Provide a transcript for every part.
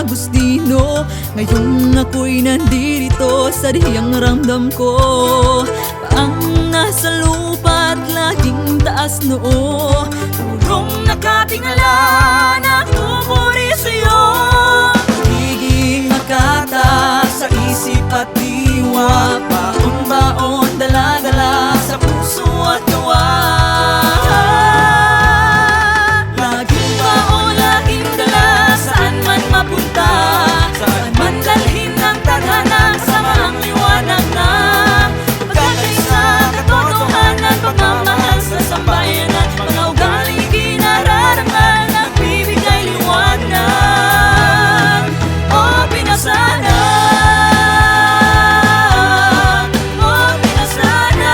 Agustino. Ngayon ako'y nandito sa dihang ramdam ko. Paang nasa lupa't laging taas noo. Purong nakatingala na pupuri sa'yo. Pagiging makata sa isip at diwa. Baon-baon, dala-dala sa puso at gawa. Laging baon, laging dala, saan man mapunta. Saan man dalhin ng tadhana, kasama ang liwanag na pagkakaisa, katotohanan, pagmamahal sa sambayanan. Mga ugali, kinararangan, nagbibigay liwanag. O pinasana, o pinasana.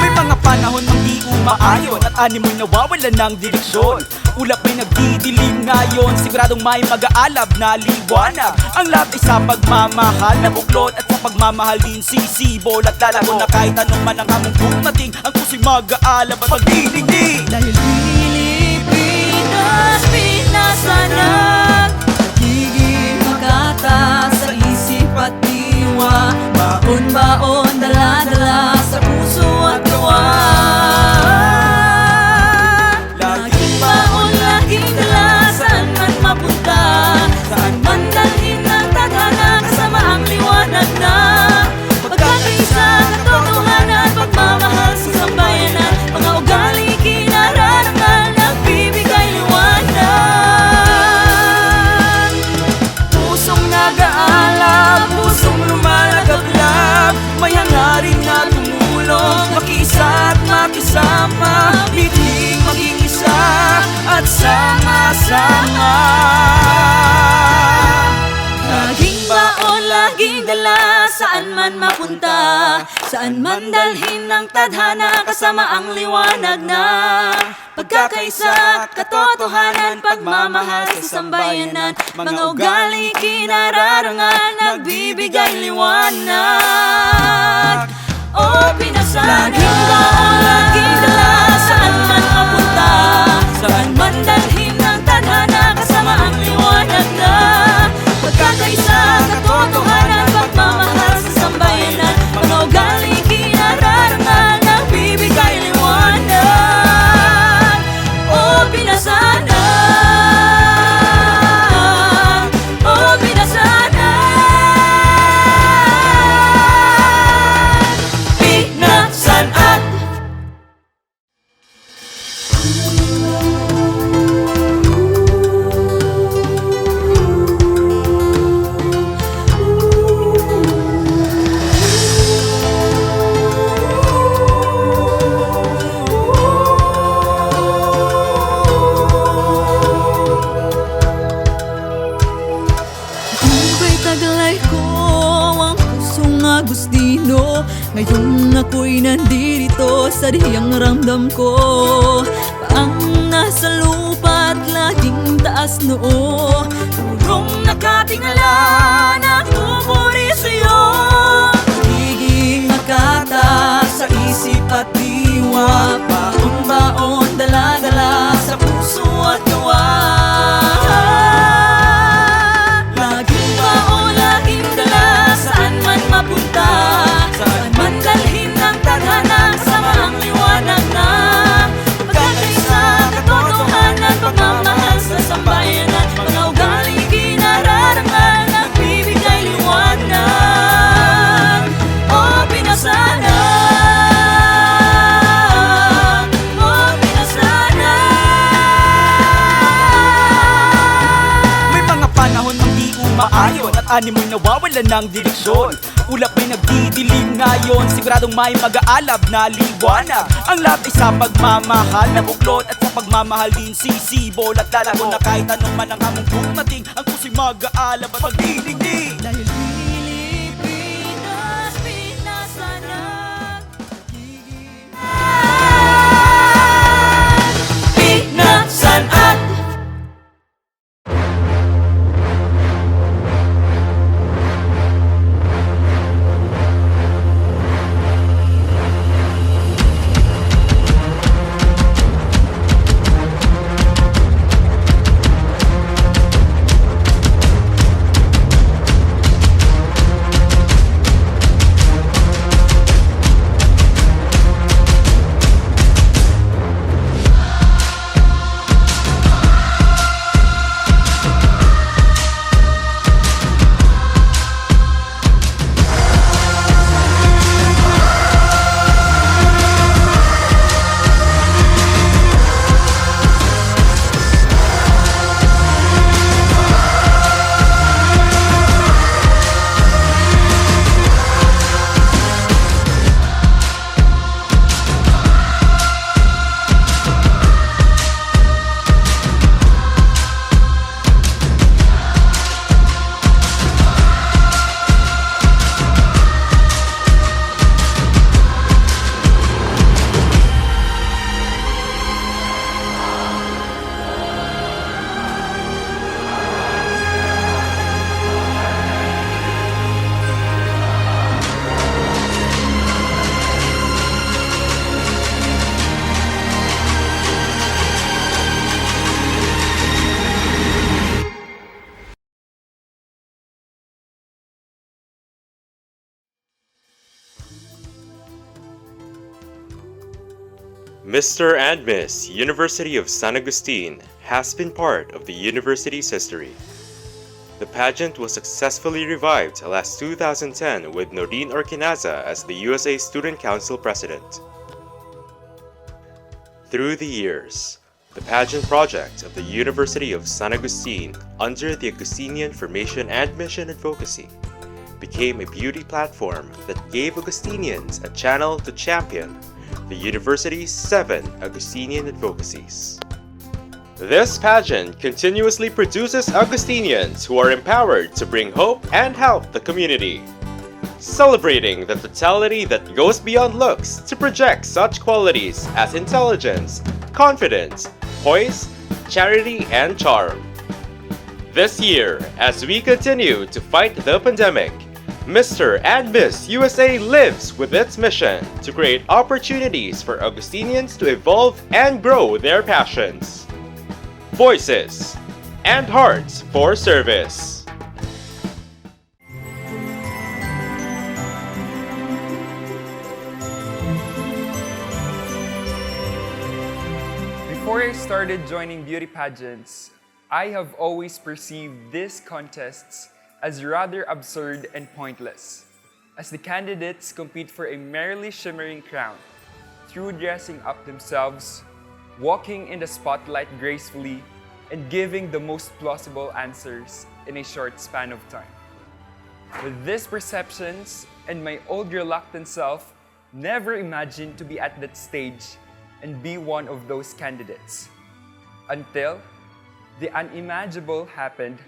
May mga panahon mang di umaayon at animoy nawawalan ng direksyon. Ulap may nagdidilim ngayon, siguradong may mag-aalab na liwanag. Ang lahat ay sa pagmamahal na buklod at sa pagmamahal din sisibol at lalago na kahit anong man ang among dumating. Ang puso'y mag-aalab at magdidigdig. Dahil Pilipinas, pinasanag. Pagiging makata sa isip at diwa. Baon-baon, dala-dala sa puso at gawa. Laging baon, laging dala, saan man mapunta. Saan man dalhin ng tadhana, kasama ang liwanag na pagkakaisa, katotohanan, pagmamahal sa sambayanan. Mga ugali, kinararangan, nagbibigay liwanag. Pusong nag-aalab, pusong lumalagablab. May hangarin na tumulong, makiisa at makisama. Miting maging isa at sama-sama. Laging baon, laging dala, saan man mapunta. Saan man dalhin ng tadhana, kasama ang liwanag na pagkakaisa, katotohanan, pagmamahal sa sambayanan. Mga ugali, kinararangan, nagbibigay liwanag. O pinasana, laging baon, laging dala, saan man mapunta. Saan man dalhin ng tadhana, kasama ang liwanag na pagkakaisa, katotohanan, pagmamahal sa sambayanan. Mga ugali, kinararangan, nagbibigay liwanag. O pinasana, o pinasana. Pinasanat. Taglay ko ang pusong Agustino. Ngayon ako'y nandito sa dihang ramdam ko. Paang nasa lupa't laging taas noo. Purong nakatingala na pupuri sa'yo. Pagiging makata sa isip at diwa. Baon-baon, dala-dala sa puso at gawa. Mapunta, saan man dalhin ng tadhana, kasama ang liwanag na pagkakaisa, katotohanan, pagmamahal sa sambayanan. Mga ugali, kinararangan, nagbibigay liwanag. O pinasana, o pinasana. May mga panahon mang di umaayon at animoy nawawalan ng direksyon. Ulap may nagdidilim ngayon, siguradong may mag-aalab na liwanag. Ang lahat ay sa pagmamahal na buklod at sa pagmamahal din sisibol at lalago na kahit anong man ang among dumating. Ang puso'y mag-aalab at magdidigdig. Dahil Pilipinas, pinasanag. pinasanat. Mr. and Miss University of San Agustin has been part of the university's history. The pageant was successfully revived last 2010 with Noreen Orquinaza as the USA Student Council President. Through the years, the pageant project of the University of San Agustin under the Augustinian Formation and Mission Advocacy became a beauty platform that gave Augustinians a channel to champion the university's 7 Augustinian advocacies. This pageant continuously produces Augustinians who are empowered to bring hope and help the community, celebrating the totality that goes beyond looks to project such qualities as intelligence, confidence, poise, charity, and charm. This year, as we continue to fight the pandemic, Mr. and Miss USA lives with its mission to create opportunities for Augustinians to evolve and grow their passions, voices, and hearts for service. Before I started joining beauty pageants, I have always perceived these contests as rather absurd and pointless, as the candidates compete for a merely shimmering crown through dressing up themselves, walking in the spotlight gracefully, and giving the most plausible answers in a short span of time. With these perceptions and my old reluctant self, never imagined to be at that stage and be one of those candidates. Until the unimaginable happened,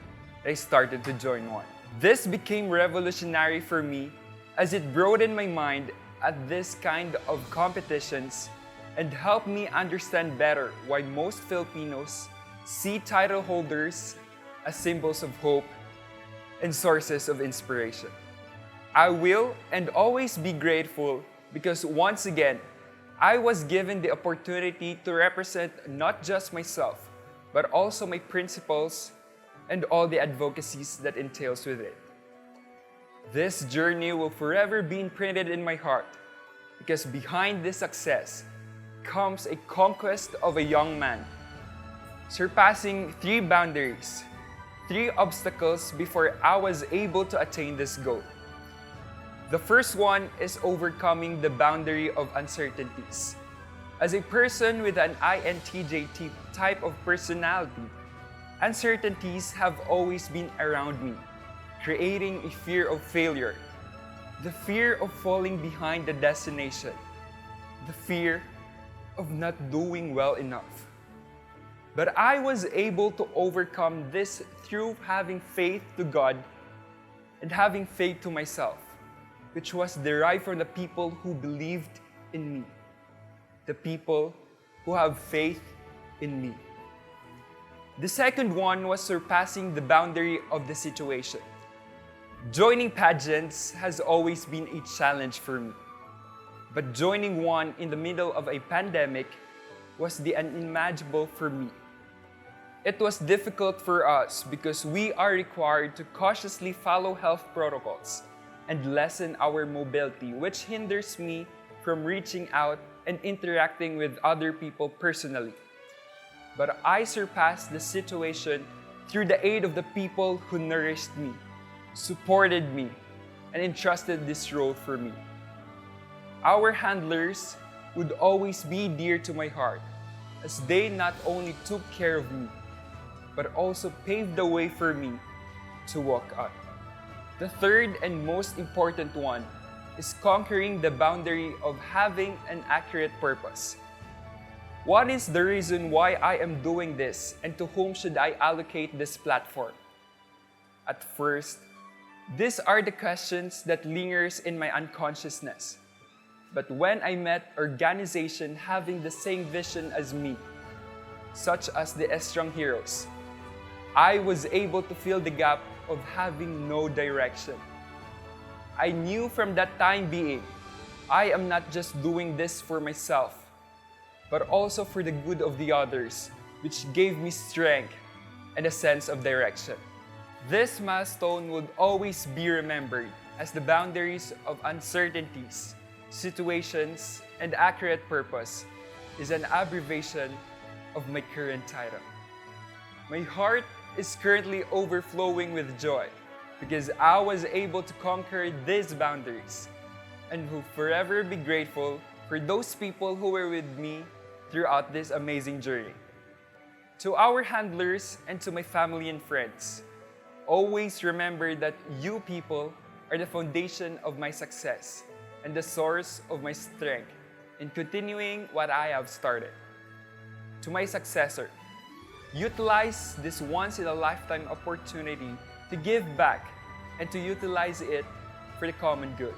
I started to join one. This became revolutionary for me as it broadened my mind at this kind of competitions and helped me understand better why most Filipinos see title holders as symbols of hope and sources of inspiration. I will and always be grateful because once again, I was given the opportunity to represent not just myself, but also my principles and all the advocacies that entails with it. This journey will forever be imprinted in my heart because behind this success comes a conquest of a young man, surpassing 3 boundaries, 3 obstacles before I was able to attain this goal. The first one is overcoming the boundary of uncertainties. As a person with an INTJ type of personality, uncertainties have always been around me, creating a fear of failure, the fear of falling behind the destination, the fear of not doing well enough. But I was able to overcome this through having faith to God and having faith to myself, which was derived from the people who believed in me, the people who have faith in me. The second one was surpassing the boundary of the situation. Joining pageants has always been a challenge for me, but joining one in the middle of a pandemic was the unimaginable for me. It was difficult for us because we are required to cautiously follow health protocols and lessen our mobility, which hinders me from reaching out and interacting with other people personally. But I surpassed the situation through the aid of the people who nourished me, supported me, and entrusted this role for me. Our handlers would always be dear to my heart, as they not only took care of me, but also paved the way for me to walk up. The third and most important one is conquering the boundary of having an accurate purpose. What is the reason why I am doing this, and to whom should I allocate this platform? At first, these are the questions that lingers in my unconsciousness. But when I met organizations having the same vision as me, such as the Strong Heroes, I was able to fill the gap of having no direction. I knew from that time being, I am not just doing this for myself, but also for the good of the others, which gave me strength and a sense of direction. This milestone would always be remembered as the boundaries of uncertainties, situations, and accurate purpose is an abbreviation of my current title. My heart is currently overflowing with joy because I was able to conquer these boundaries and will forever be grateful for those people who were with me throughout this amazing journey. To our handlers and to my family and friends, always remember that you people are the foundation of my success and the source of my strength in continuing what I have started. To my successor, utilize this once-in-a-lifetime opportunity to give back and to utilize it for the common good.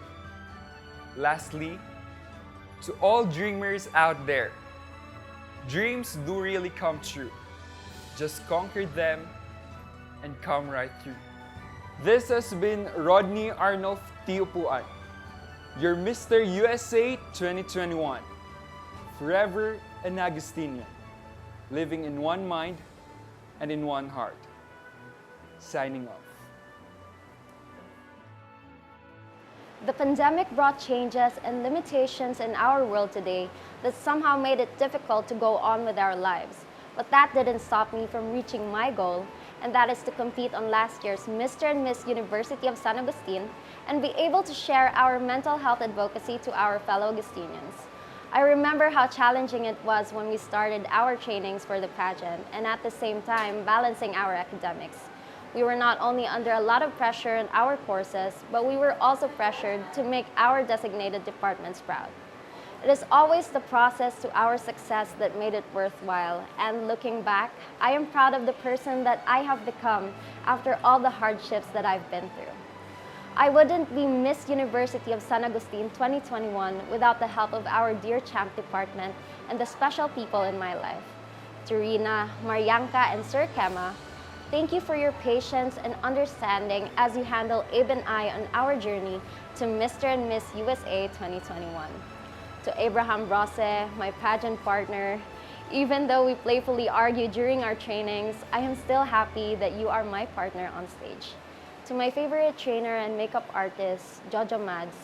Lastly, to all dreamers out there, dreams do really come true. Just conquer them and come right through. This has been Rodney Arnulf Tiupuan, your Mr. USA 2021, forever an Agustinian, living in one mind and in one heart. Signing off. The pandemic brought changes and limitations in our world today that somehow made it difficult to go on with our lives. But that didn't stop me from reaching my goal, and that is to compete on last year's Mr. and Miss University of San Agustin and be able to share our mental health advocacy to our fellow Augustinians. I remember how challenging it was when we started our trainings for the pageant and at the same time balancing our academics. We were not only under a lot of pressure in our courses, but we were also pressured to make our designated departments proud. It is always the process to our success that made it worthwhile, and looking back, I am proud of the person that I have become after all the hardships that I've been through. I wouldn't be Miss University of San Agustin 2021 without the help of our dear Champ Department and the special people in my life. Turina, Marianka, and Sir Kema, thank you for your patience and understanding as you handle Abe and I on our journey to Mr. and Miss USA 2021. To Abraham Rose, my pageant partner, even though we playfully argue during our trainings, I am still happy that you are my partner on stage. To my favorite trainer and makeup artist, Jojo Mads,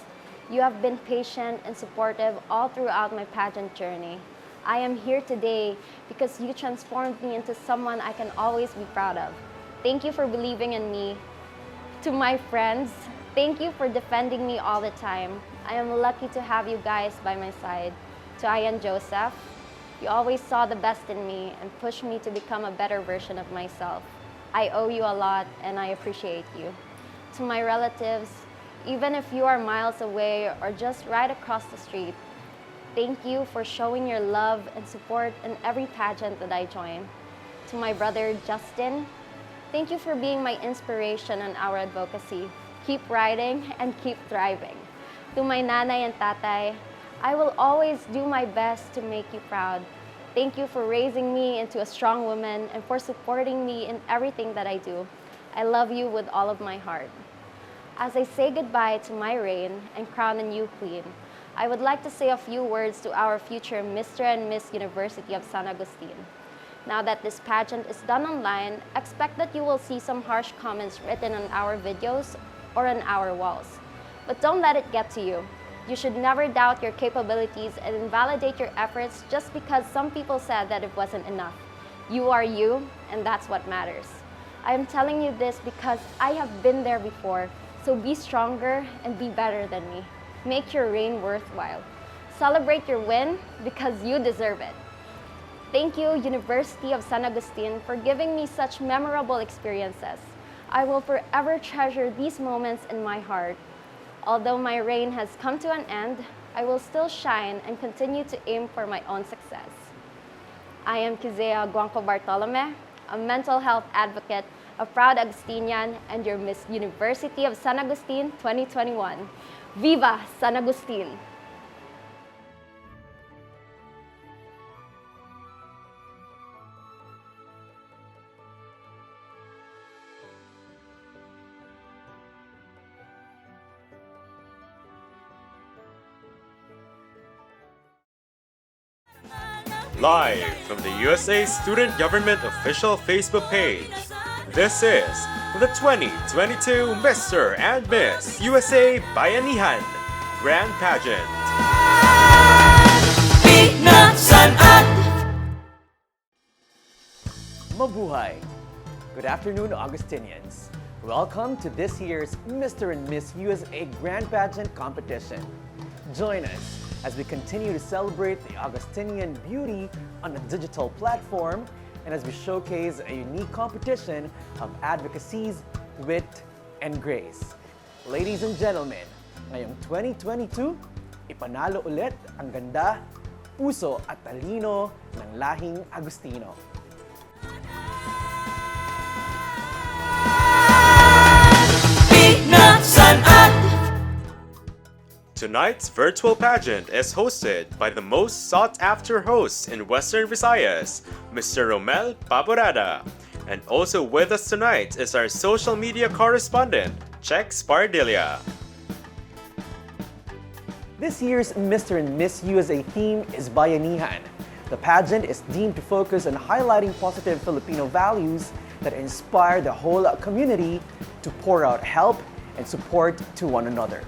you have been patient and supportive all throughout my pageant journey. I am here today because you transformed me into someone I can always be proud of. Thank you for believing in me. To my friends, thank you for defending me all the time. I am lucky to have you guys by my side. To Ian Joseph, you always saw the best in me and pushed me to become a better version of myself. I owe you a lot and I appreciate you. To my relatives, even if you are miles away or just right across the street, thank you for showing your love and support in every pageant that I join. To my brother, Justin, thank you for being my inspiration in our advocacy. Keep riding and keep thriving. To my nanay and tatay, I will always do my best to make you proud. Thank you for raising me into a strong woman and for supporting me in everything that I do. I love you with all of my heart. As I say goodbye to my reign and crown a new queen, I would like to say a few words to our future Mr. and Miss University of San Agustin. Now that this pageant is done online, expect that you will see some harsh comments written on our videos or on our walls. But don't let it get to you. You should never doubt your capabilities and invalidate your efforts just because some people said that it wasn't enough. You are you, and that's what matters. I am telling you this because I have been there before, so be stronger and be better than me. Make your reign worthwhile. Celebrate your win because you deserve it. Thank you, University of San Agustin, for giving me such memorable experiences. I will forever treasure these moments in my heart. Although my reign has come to an end, I will still shine and continue to aim for my own success. I am Kizea Guanco Bartolome, a mental health advocate, a proud Agustinian, and your Miss University of San Agustin 2021. Viva San Agustin! Live from the USA Student Government official Facebook page, this is the 2022 Mr. and Miss USA Bayanihan Grand Pageant. Beat na Pinagsan at Mabuhay! Good afternoon, Augustinians. Welcome to this year's Mr. and Miss USA Grand Pageant competition. Join us as we continue to celebrate the Augustinian beauty on a digital platform and as we showcase a unique competition of advocacies, wit, and grace. Ladies and gentlemen, ngayong 2022, ipanalo ulit ang ganda, puso at talino ng lahing Agustino. Pinagsan at Tonight's virtual pageant is hosted by the most sought-after host in Western Visayas, Mr. Romel Paborada. And also with us tonight is our social media correspondent, Chex Pardilla. This year's Mr. and Miss USA theme is Bayanihan. The pageant is deemed to focus on highlighting positive Filipino values that inspire the whole community to pour out help and support to one another.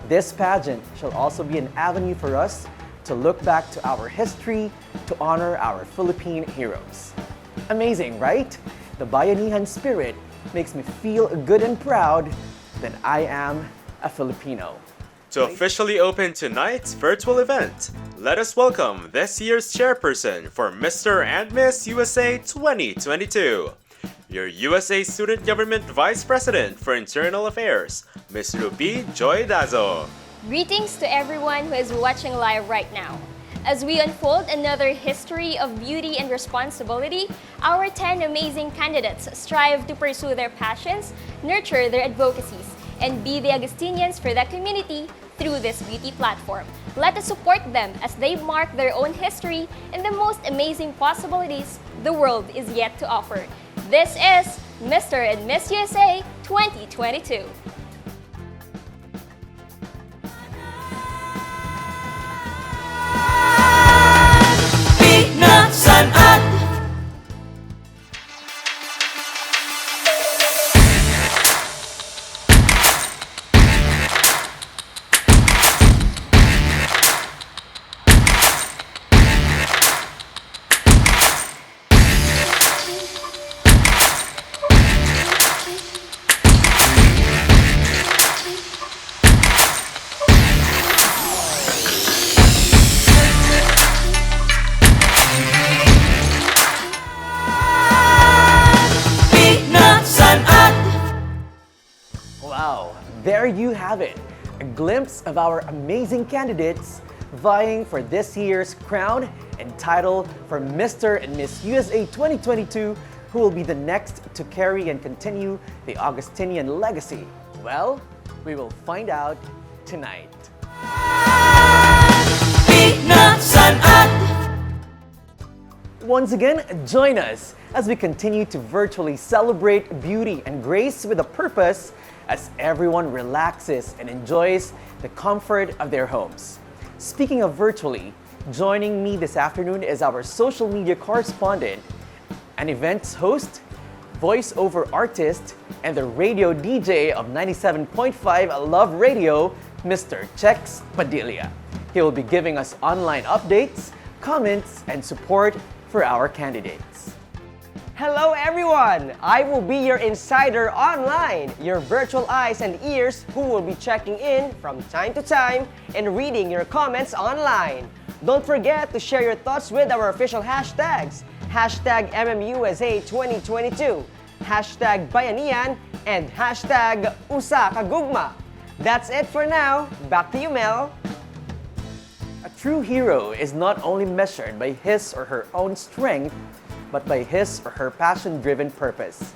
This pageant shall also be an avenue for us to look back to our history to honor our Philippine heroes. Amazing, right? The Bayanihan spirit makes me feel good and proud that I am a Filipino. To officially open tonight's virtual event, let us welcome this year's chairperson for Mr. and Miss USA 2022, your USA Student Government Vice President for Internal Affairs, Ms. Ruby Joy Dazo. Greetings to everyone who is watching live right now. As we unfold another history of beauty and responsibility, our 10 amazing candidates strive to pursue their passions, nurture their advocacies, and be the Augustinians for the community through this beauty platform. Let us support them as they mark their own history and the most amazing possibilities the world is yet to offer. This is Mr. and Miss USA 2022. Pinagsan at Pinagsan at Wow, there you have it. A glimpse of our amazing candidates vying for this year's crown and title for Mr. and Miss USA 2022, who will be the next to carry and continue the Augustinian legacy. Well, we will find out tonight. Pinagsan at Once again, join us as we continue to virtually celebrate beauty and grace with a purpose as everyone relaxes and enjoys the comfort of their homes. Speaking of virtually, joining me this afternoon is our social media correspondent, an events host, voiceover artist, and the radio DJ of 97.5 Love Radio, Mr. Chex Padilla. He will be giving us online updates, comments, and support for our candidates. Hello everyone! I will be your insider online, your virtual eyes and ears who will be checking in from time to time and reading your comments online. Don't forget to share your thoughts with our official hashtags, hashtag MMUSA2022, hashtag Bayanihan, and hashtag Usakagugma. That's it for now. Back to you, Mel. A true hero is not only measured by his or her own strength, but by his or her passion-driven purpose.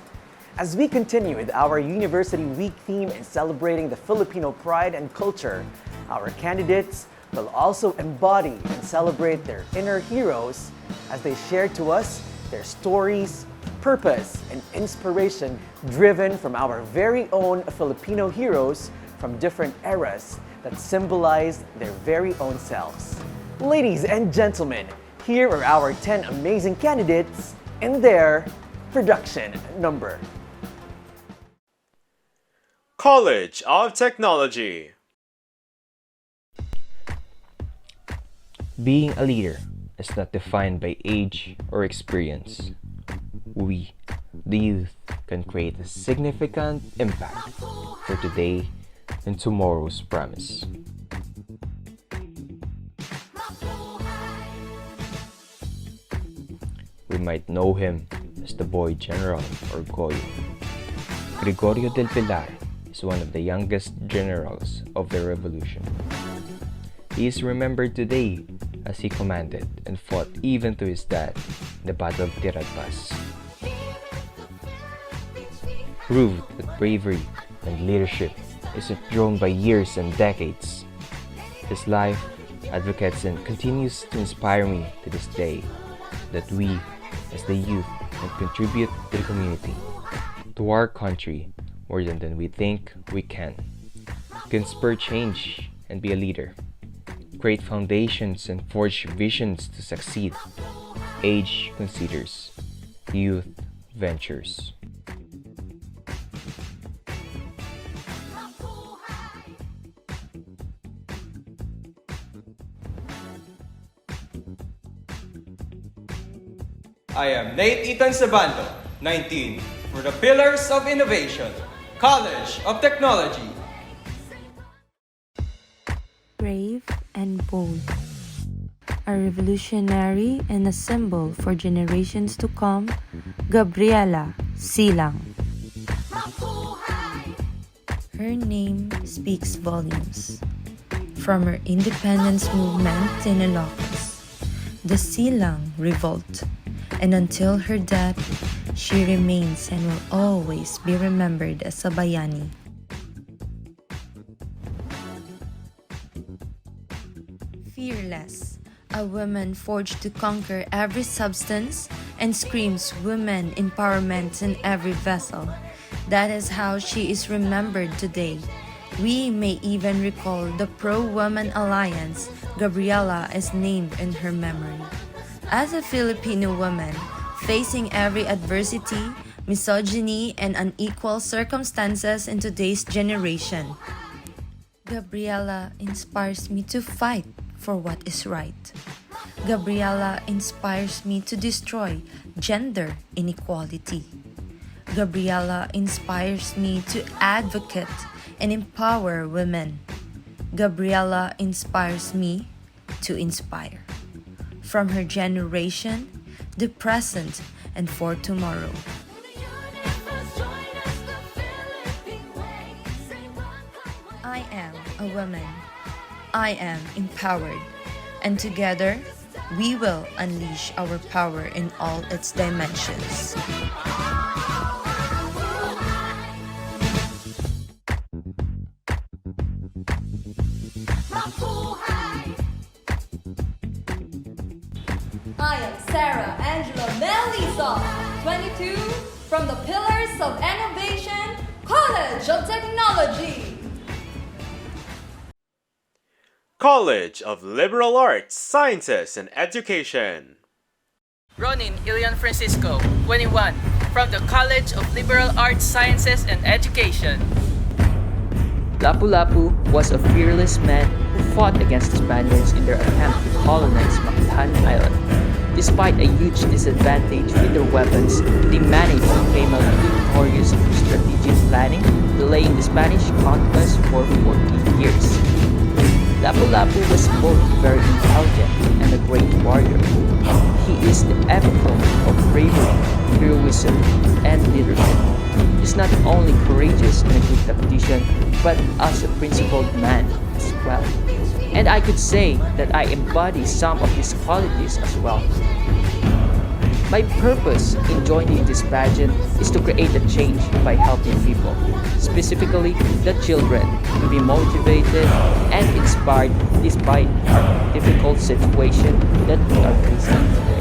As we continue with our University Week theme in celebrating the Filipino pride and culture, our candidates will also embody and celebrate their inner heroes as they share to us their stories, purpose, and inspiration driven from our very own Filipino heroes from different eras that symbolize their very own selves. Ladies and gentlemen, here are our 10 amazing candidates in their production number. College of Technology. Being a leader, is not defined by age or experience. We, the youth, can create a significant impact for today and tomorrow's promise. We might know him as the Boy General or Goyo. Gregorio del Pilar is one of the youngest generals of the revolution. He is remembered today as he commanded and fought even to his death in the Battle of Tiragpas. Proved that bravery and leadership isn't grown by years and decades. His life advocates and continues to inspire me to this day that we, as the youth, can contribute to the community, to our country, more than we think we can. We can spur change and be a leader, create foundations and forge visions to succeed. Age considers, youth ventures. I am Nate Ethan Sabando, 19, for the Pillars of Innovation, College of Technology. Brave and bold, a revolutionary and a symbol for generations to come, Gabriela Silang. Her name speaks volumes. From her independence movement in Ilocos, the Silang Revolt, and until her death, she remains and will always be remembered as a Bayani. Fearless, a woman forged to conquer every substance and screams women empowerment in every vessel. That is how she is remembered today. We may even recall the Pro-Woman Alliance. Gabriela is named in her memory. As a Filipino woman, facing every adversity, misogyny, and unequal circumstances in today's generation, Gabriela inspires me to fight for what is right. Gabriela inspires me to destroy gender inequality. Gabriela inspires me to advocate and empower women. Gabriela inspires me to inspire. From her generation, the present, and for tomorrow. I am a woman. I am empowered. And together, we will unleash our power in all its dimensions. I am Sarah Angela Melisa, 22, from the Pillars of Innovation, College of Technology. College of Liberal Arts, Sciences, and Education. Ronin Ilian Francisco, 21, from the College of Liberal Arts, Sciences, and Education. Lapu-Lapu was a fearless man who fought against the Spaniards in their attempt to colonize Mactan Island. Despite a huge disadvantage with their weapons, they managed to claim out victorious through strategic planning, delaying the Spanish conquest for 14 years. Lapu-Lapu was both very intelligent and a great warrior. He is the epitome of bravery, heroism, and leadership. He's not only courageous and a good tactician, but as a principled man as well. And I could say that I embody some of his qualities as well. My purpose in joining this pageant is to create a change by helping people, specifically the children, to be motivated and inspired despite our difficult situation that we are facing today.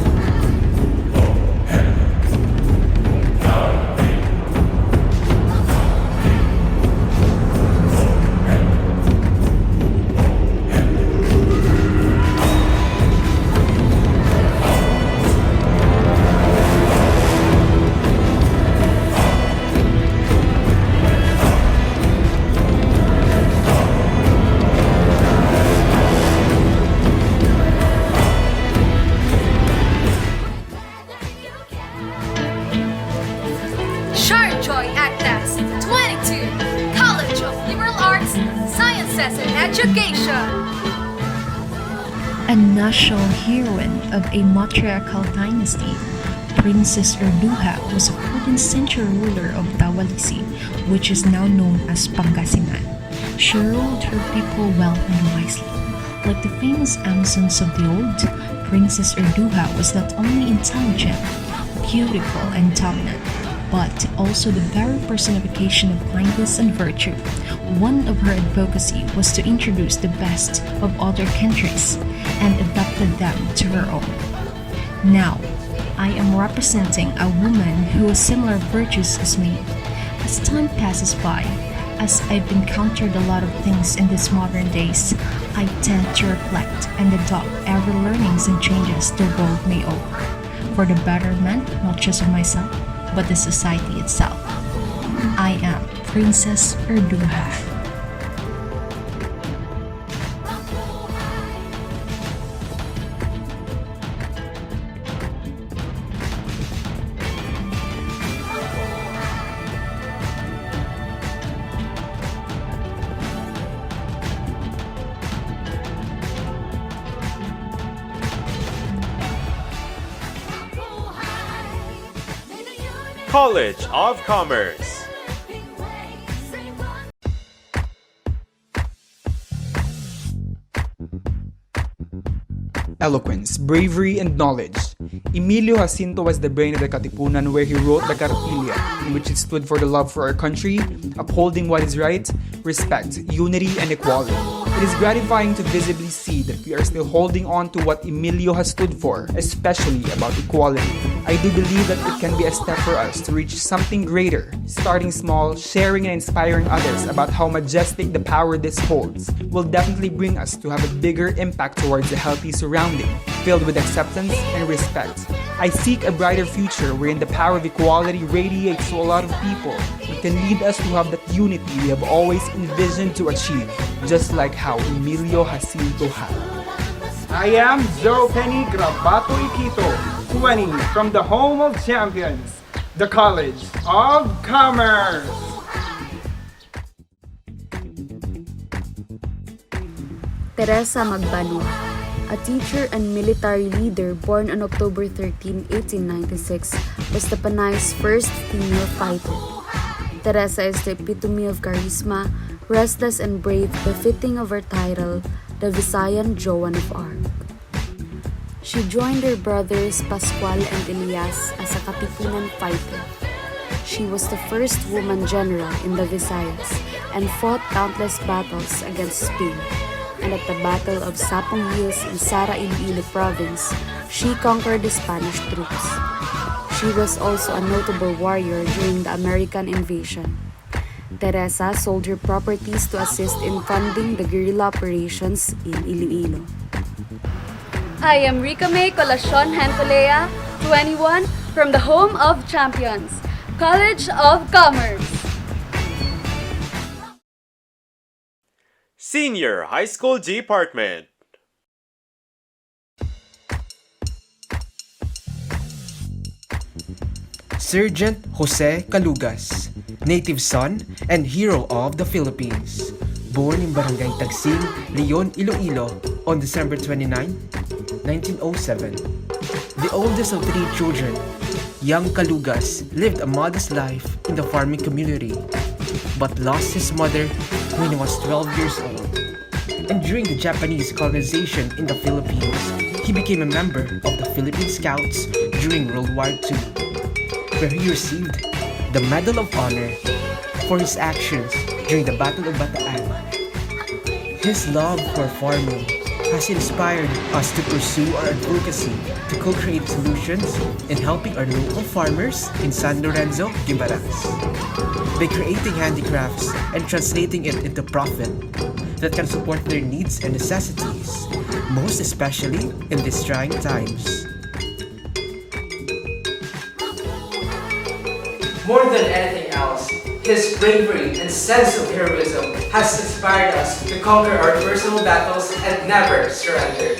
success in education. A national heroine of a matriarchal dynasty, Princess Erduha was a 14th century ruler of Tawalisi, which is now known as Pangasinan. She ruled her people well and wisely. Like the famous Amazons of the old, Princess Erduha was not only intelligent, beautiful, and dominant, but also the very personification of kindness and virtue. One of her advocacy was to introduce the best of other countries and adapted them to her own. Now, I am representing a woman who has similar virtues as me. As time passes by, as I've encountered a lot of things in these modern days, I tend to reflect and adopt every learnings and changes the world may offer, for the betterment not just of myself, but the society itself. I am Princess Erduha. College of Commerce. Eloquence, bravery, and knowledge. Emilio Jacinto was the brain of the Katipunan, where he wrote the Cartilla, in which it stood for the love for our country, upholding what is right, respect, unity, and equality. It is gratifying to visibly see that we are still holding on to what Emilio has stood for, especially about equality. I do believe that it can be a step for us to reach something greater, starting small, sharing and inspiring others about how majestic the power this holds will definitely bring us to have a bigger impact towards a healthy surrounding, filled with acceptance and respect. I seek a brighter future wherein the power of equality radiates to a lot of people and can lead us to have that unity we have always envisioned to achieve, just like how Emilio Jacinto had. I am Joe Penny Grabato Iquito, 20, from the home of champions, the College of Commerce. Teresa Magbanua, a teacher and military leader born on October 13, 1896, was the Panay's first female fighter. Teresa is the epitome of charisma, restless and brave, befitting of her title, the Visayan Joan of Arc. She joined her brothers Pascual and Elias as a Katipunan fighter. She was the first woman general in the Visayas and fought countless battles against Spain. And at the Battle of Sapong Hills in Sara, Iloilo province, she conquered the Spanish troops. She was also a notable warrior during the American invasion. Teresa sold her properties to assist in funding the guerrilla operations in Iloilo. I am Rica May Colacion Hantolea, 21, from the home of champions, College of Commerce. Senior High School Department. Sergeant Jose Calugas, native son and hero of the Philippines. Born in Barangay Tagsing, Leon, Iloilo on December 29, 1907. The oldest of 3 children, young Calugas lived a modest life in the farming community, but lost his mother when he was 12 years old. And during the Japanese colonization in the Philippines, he became a member of the Philippine Scouts during World War II, where he received the Medal of Honor for his actions during the Battle of Bataan. His love for farming has inspired us to pursue our advocacy to co-create solutions in helping our local farmers in San Lorenzo, Guimaras, by creating handicrafts and translating it into profit that can support their needs and necessities, most especially in these trying times. More than anything else, his bravery and sense of heroism has inspired us to conquer our personal battles and never surrender.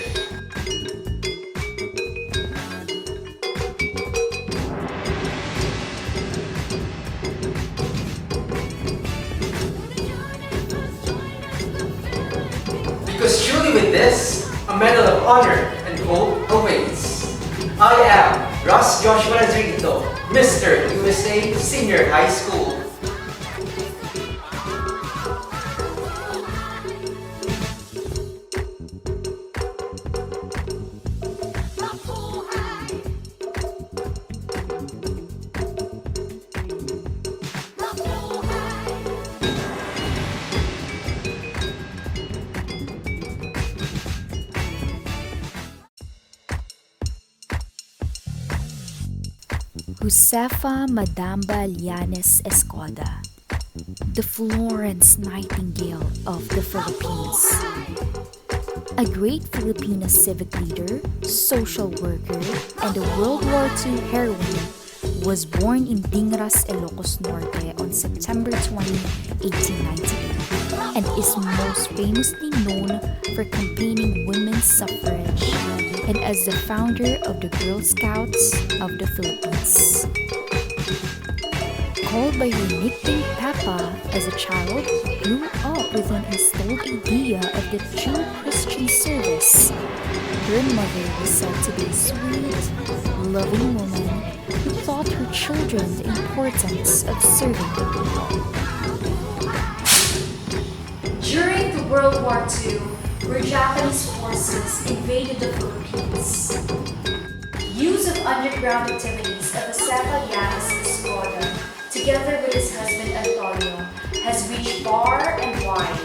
honor and hope awaits. I am Ross Joshua Rodriguez, Mr. USA Senior High School. Josefa Madamba Llanes Escoda, the Florence Nightingale of the Philippines. A great Filipino civic leader, social worker, and a World War II heroine, was born in Dingras, Ilocos Norte on September 20, 1898, and is most famously known for campaigning women's suffrage and as the founder of the Girl Scouts of the Philippines. Called by her nickname Peppa as a child, grew up with an installed idea of the true Christian service. Her mother was said to be a sweet, loving woman who taught her children the importance of serving the people. During the World War II, where Japanese forces invaded the Philippines, use of underground activities of Josefa Llanes Escoda, together with his husband Antonio, has reached far and wide.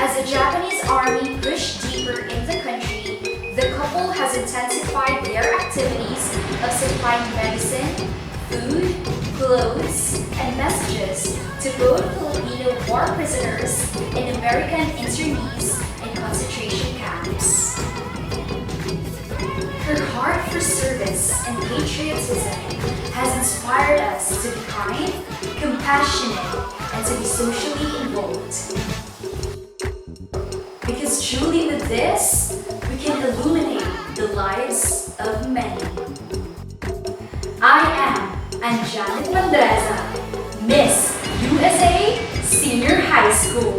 As the Japanese army pushed deeper in the country, the couple has intensified their activities of supplying medicine, food, clothes, and messages to both Filipino war prisoners and American internees in concentration camps. Her heart for service and patriotism has inspired us to be kind, compassionate, and to be socially involved. Because truly with this, we can illuminate the lives of many. I am Anjanet Mandreza, Miss USA Senior High School.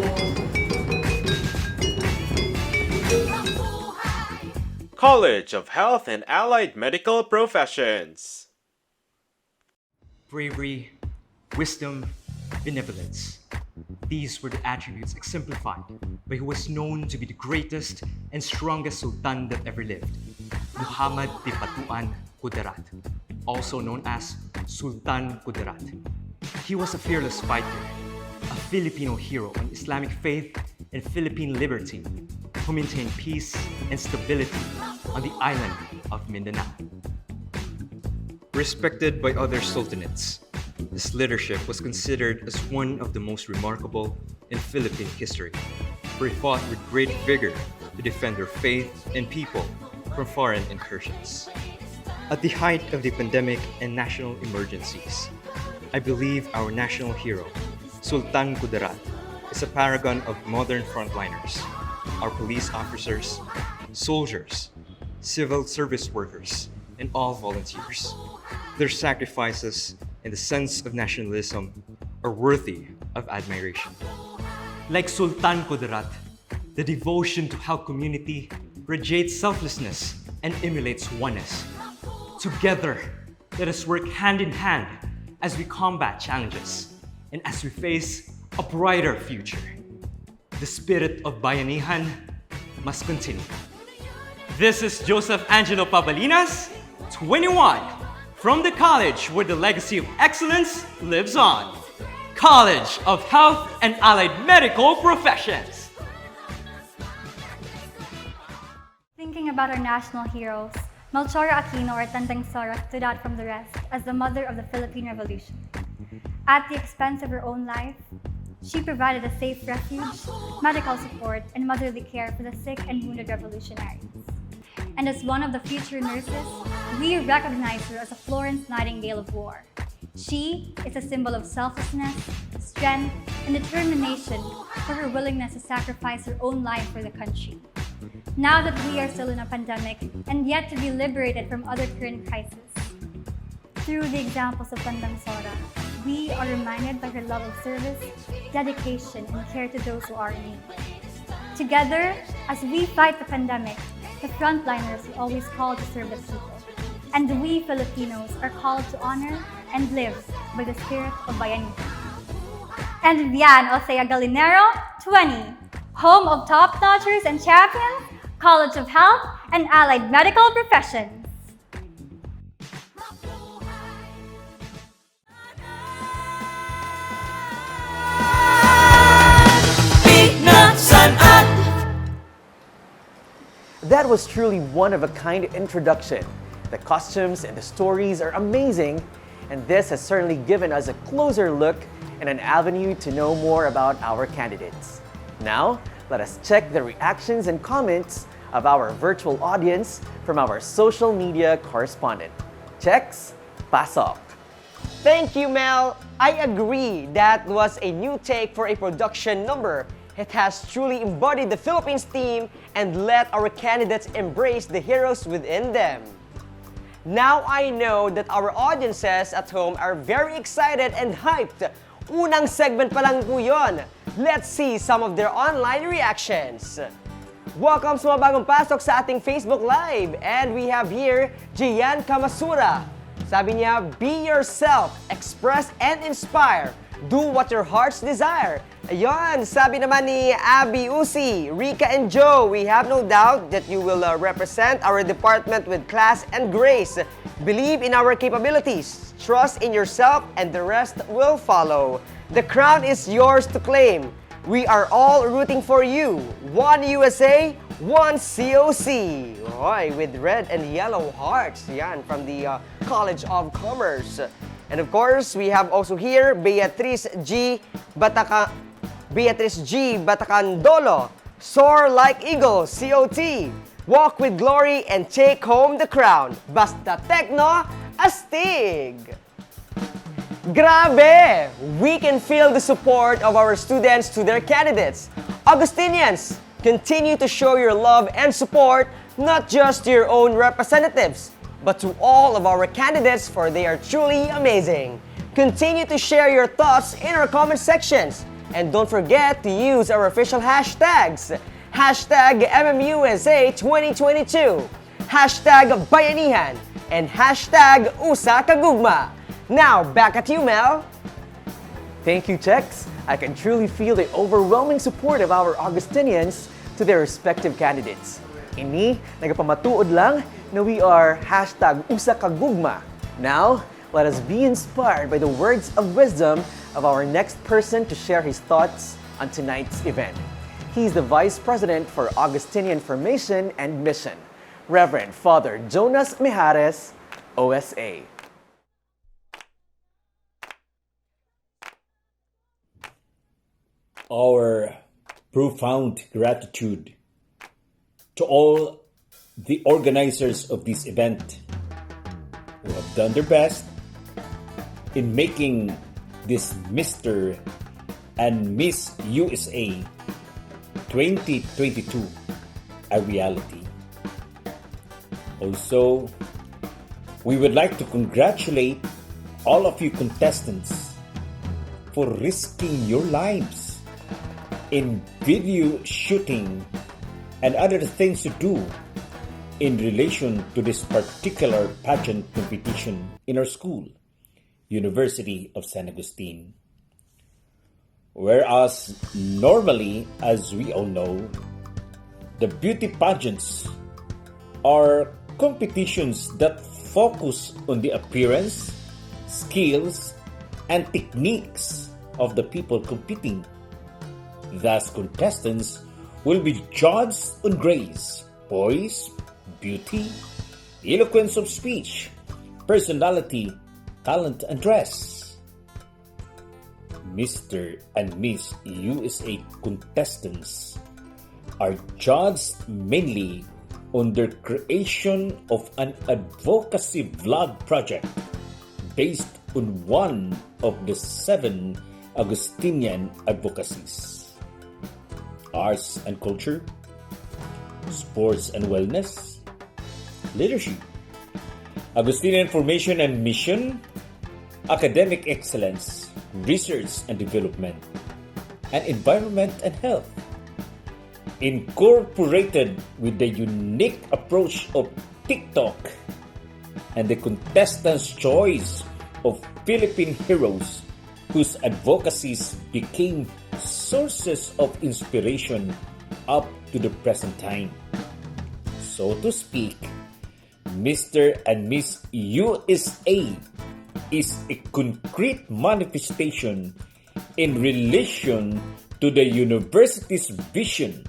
College of Health and Allied Medical Professions. Bravery, wisdom, benevolence. These were the attributes exemplified by who was known to be the greatest and strongest sultan that ever lived, Muhammad Tipatuan Kudarat, also known as Sultan Kudarat. He was a fearless fighter, a Filipino hero on Islamic faith and Philippine liberty, who maintained peace and stability on the island of Mindanao. Respected by other sultanates, his leadership was considered as one of the most remarkable in Philippine history, where he fought with great vigor to defend their faith and people from foreign incursions. At the height of the pandemic and national emergencies, I believe our national hero, Sultan Kudarat, is a paragon of modern frontliners, our police officers, soldiers, civil service workers, and all volunteers. Their sacrifices and the sense of nationalism are worthy of admiration. Like Sultan Kudarat, the devotion to help community radiates selflessness and emulates oneness. Together, let us work hand in hand as we combat challenges and as we face a brighter future. The spirit of Bayanihan must continue. This is Joseph Angelo Pabalinas, 21, from the college where the legacy of excellence lives on. College of Health and Allied Medical Professions. Thinking about our national heroes, Melchora Aquino or Tandang Sora stood out from the rest as the mother of the Philippine Revolution. At the expense of her own life, she provided a safe refuge, medical support, and motherly care for the sick and wounded revolutionaries. And as one of the future nurses, we recognize her as a Florence Nightingale of war. She is a symbol of selflessness, strength, and determination for her willingness to sacrifice her own life for the country. Now that we are still in a pandemic and yet to be liberated from other current crises, through the examples of Tandang Sora, we are reminded by her love of service, dedication, and care to those who are in need. Together, as we fight the pandemic, the frontliners we always call to serve the people. And we Filipinos are called to honor and live by the spirit of Bayanihan. And Vian Osea Galinero, 20, home of top-notchers and champions, College of Health and Allied Medical Professions. That was truly one-of-a-kind introduction. The costumes and the stories are amazing, and this has certainly given us a closer look and an avenue to know more about our candidates. Now, let us check the reactions and comments of our virtual audience from our social media correspondent. Checks, pasok. Thank you, Mel. I agree. That was a new take for a production number. It has truly embodied the Philippines theme and let our candidates embrace the heroes within them. Now I know that our audiences at home are very excited and hyped. Unang segment pa lang po yun. Let's see some of their online reactions. Welcome sa mga bagong pasok sa ating Facebook Live. And we have here Gian Kamasura. Sabi niya, be yourself, express and inspire. Do what your hearts desire. Ayun, sabi naman ni Abby Usi, Rika and Joe, we have no doubt that you will represent our department with class and grace. Believe in our capabilities, trust in yourself, and the rest will follow. The crown is yours to claim. We are all rooting for you. One USA, one COC. Oy, with red and yellow hearts. Yan, from the College of Commerce. And of course, we have also here Beatriz G. Batacandolo. Soar like eagle, COT. Walk with glory and take home the crown. Basta Tekno, astig! Grabe! We can feel the support of our students to their candidates. Augustinians, continue to show your love and support not just to your own representatives, but to all of our candidates, for they are truly amazing. Continue to share your thoughts in our comment sections. And don't forget to use our official hashtags. Hashtag MMUSA 2022, hashtag Bayanihan, and hashtag USA Kagugma. Now, back at you, Mel. Thank you, Chex. I can truly feel the overwhelming support of our Augustinians to their respective candidates. Ini, nagapamatuod lang na we are hashtag USA Kagugma. Now, let us be inspired by the words of wisdom of our next person to share his thoughts on tonight's event. He's the Vice President for Augustinian Formation and Mission, Reverend Father Jonas Mijares, OSA. Our profound gratitude to all the organizers of this event who have done their best in making this Mr. and Miss USA 2022 a reality. Also, we would like to congratulate all of you contestants for risking your lives in video shooting and other things to do in relation to this particular pageant competition in our school, University of San Agustin. Whereas normally, as we all know, the beauty pageants are competitions that focus on the appearance, skills, and techniques of the people competing. Thus, contestants will be judged on grace, poise, beauty, eloquence of speech, personality, talent, and dress. Mr. and Miss USA contestants are judged mainly on their creation of an advocacy vlog project based on one of the 7 Augustinian advocacies: arts and culture, sports and wellness, leadership, Augustinian formation and mission, academic excellence, research and development, and environment and health. incorporated with the unique approach of TikTok and the contestants' choice of Philippine heroes whose advocacies became sources of inspiration up to the present time. So to speak, Mr. and Miss USA is a concrete manifestation in relation to the university's vision,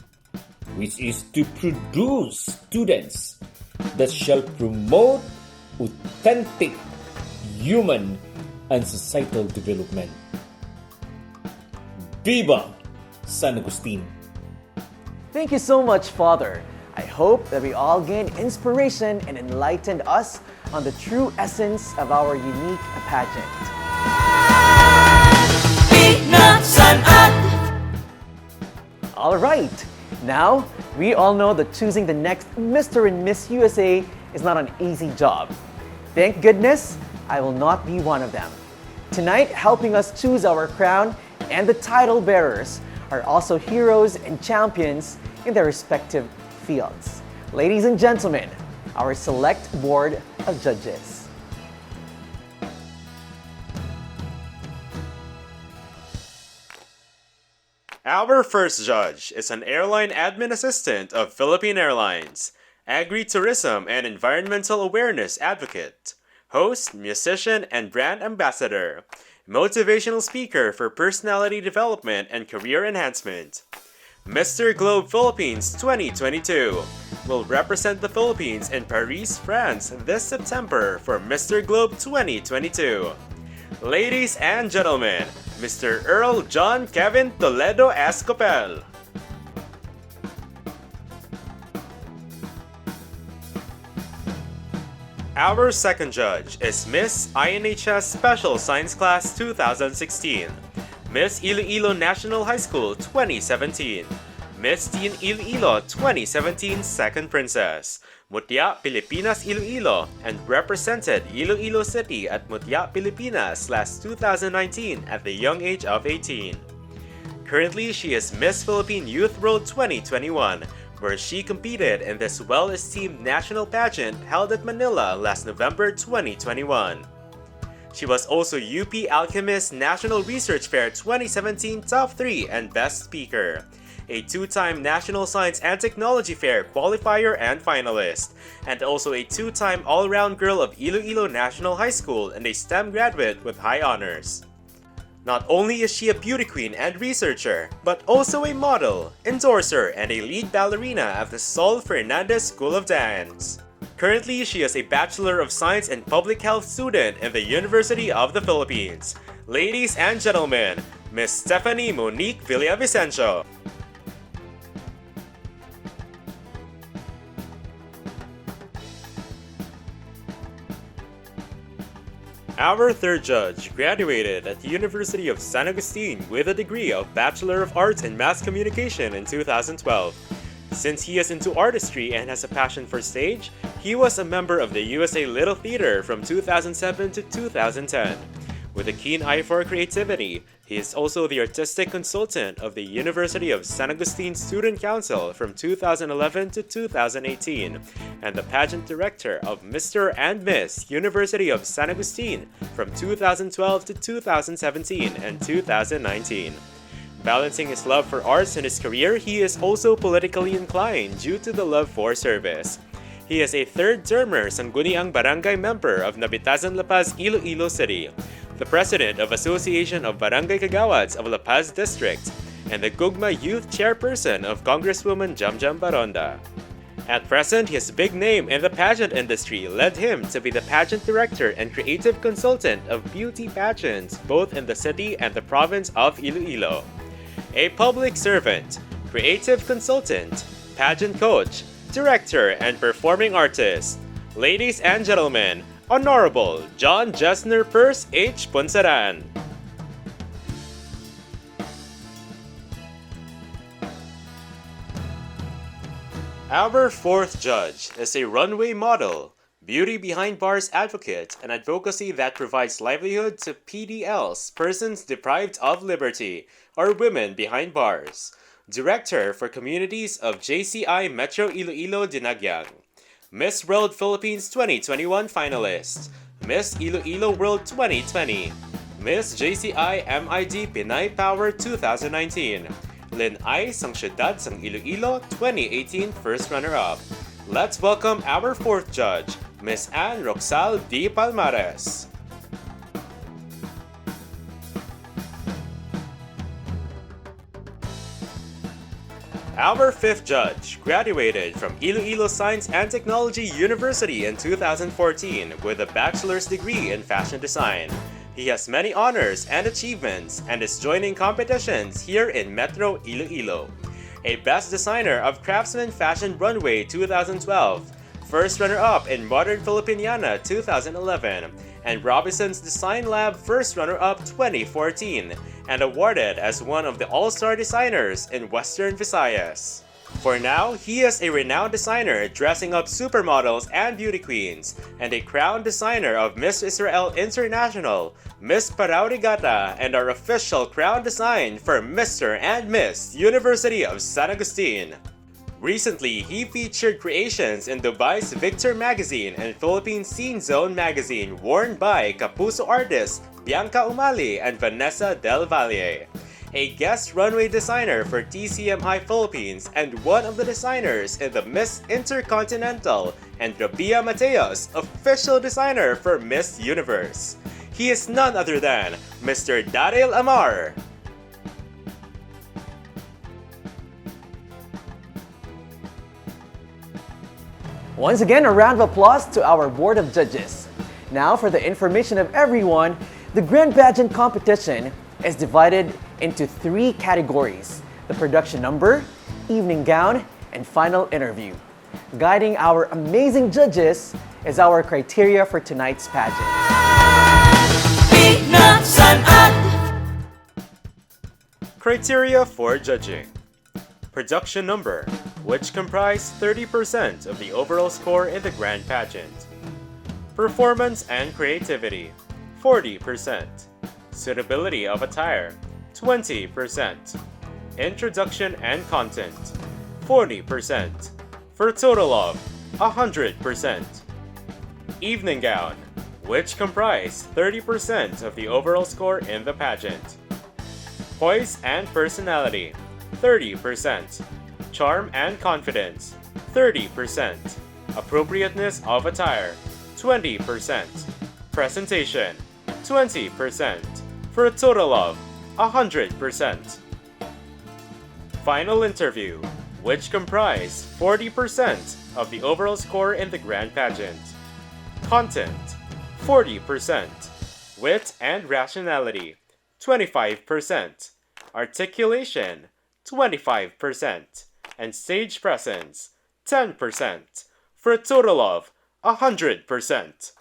which is to produce students that shall promote authentic human and societal development. Viva San Agustin! Thank you so much, Father. I hope that we all gained inspiration and enlightened us on the true essence of our unique pageant. All right, now we all know that choosing the next Mr. and Miss USA is not an easy job. Thank goodness I will not be one of them. Tonight, helping us choose our crown and the title bearers are also heroes and champions in their respective fields. Ladies and gentlemen, our select board of judges. Our first judge is an airline admin assistant of Philippine Airlines, agri-tourism and environmental awareness advocate, host, musician, and brand ambassador, motivational speaker for personality development and career enhancement. Mr. Globe Philippines 2022 will represent the Philippines in Paris, France this September for Mr. Globe 2022. Ladies and gentlemen, Mr. Earl John Kevin Toledo Escopel. Our second judge is Miss INHS Special Science Class 2016, Miss Iloilo National High School 2017, Miss Teen Iloilo 2017 Second Princess, Mutya Pilipinas Iloilo, and represented Iloilo City at Mutya Pilipinas last 2019 at the young age of 18. Currently, she is Miss Philippine Youth World 2021, where she competed in this well-esteemed national pageant held at Manila last November 2021. She was also UP Alchemist National Research Fair 2017 Top 3 and Best Speaker, a two-time National Science and Technology Fair qualifier and finalist, and also a two-time all-around girl of Iloilo National High School and a STEM graduate with high honors. Not only is she a beauty queen and researcher, but also a model, endorser, and a lead ballerina at the Sol Fernandez School of Dance. Currently, she is a Bachelor of Science and Public Health student in the University of the Philippines. Ladies and gentlemen, Miss Stephanie Monique Villavicencio. Our third judge graduated at the University of San Agustin with a degree of Bachelor of Arts in Mass Communication in 2012. Since he is into artistry and has a passion for stage, he was a member of the USA Little Theater from 2007 to 2010. With a keen eye for creativity, he is also the artistic consultant of the University of San Agustin Student Council from 2011 to 2018, and the pageant director of Mr. and Miss University of San Agustin from 2012 to 2017 and 2019. Balancing his love for arts and his career, he is also politically inclined due to the love for service. He is a third-termer Sangguniang Barangay member of Nabitasan La Paz, Iloilo City, the president of Association of Barangay Kagawats of La Paz District, and the Gugma Youth Chairperson of Congresswoman Jamjam Baronda. At present, his big name in the pageant industry led him to be the pageant director and creative consultant of beauty pageants both in the city and the province of Iloilo. A public servant, creative consultant, pageant coach, director, and performing artist. Ladies and gentlemen, Honorable John Jesner Purse H. Punsaran. Our fourth judge is a runway model, beauty behind bars advocate, and advocacy that provides livelihood to PDLs, persons deprived of liberty, or women behind bars. Director for Communities of JCI Metro Iloilo Dinagyang, Miss World Philippines 2021 finalist, Miss Iloilo World 2020, Miss JCI MID Pinay Power 2019, Lin Ai sang Siyudad sang Iloilo 2018 first runner-up. Let's welcome our fourth judge, Miss Ann Roxal D. Palmares. Our fifth judge graduated from Iloilo Science and Technology University in 2014 with a bachelor's degree in fashion design. He has many honors and achievements and is joining competitions here in Metro Iloilo. A Best Designer of Craftsman Fashion Runway 2012, First Runner-Up in Modern Filipiniana 2011, and Robinson's Design Lab First Runner-Up 2014, and awarded as one of the All-Star Designers in Western Visayas. For now, he is a renowned designer dressing up supermodels and beauty queens, and a crown designer of Miss Israel International, Miss Paraurigata, and our official crown design for Mr. and Miss University of San Agustin. Recently, he featured creations in Dubai's Victor magazine and Philippine Scene Zone magazine worn by Kapuso artists Bianca Umali and Vanessa Del Valle. A guest runway designer for TCMI Philippines and one of the designers in the Miss Intercontinental, and Rabia Mateos, official designer for Miss Universe. He is none other than Mr. Daryl Amar. Once again, a round of applause to our Board of Judges. Now, for the information of everyone, the Grand Pageant competition is divided into 3 categories: the production number, evening gown, and final interview. Guiding our amazing judges is our criteria for tonight's pageant. Criteria for judging. Production number, which comprise 30% of the overall score in the Grand Pageant. Performance and creativity, 40%. Suitability of attire, 20%. Introduction and content, 40%. For a total of 100%. Evening gown, which comprise 30% of the overall score in the pageant. Poise and personality, 30%. Charm and confidence, 30%. Appropriateness of attire, 20%. Presentation, 20%. For a total of 100%. Final interview, which comprise 40% of the overall score in the Grand Pageant. Content, 40%. Wit and rationality, 25%. Articulation, 25%. And stage presence, 10%. For a total of 100%.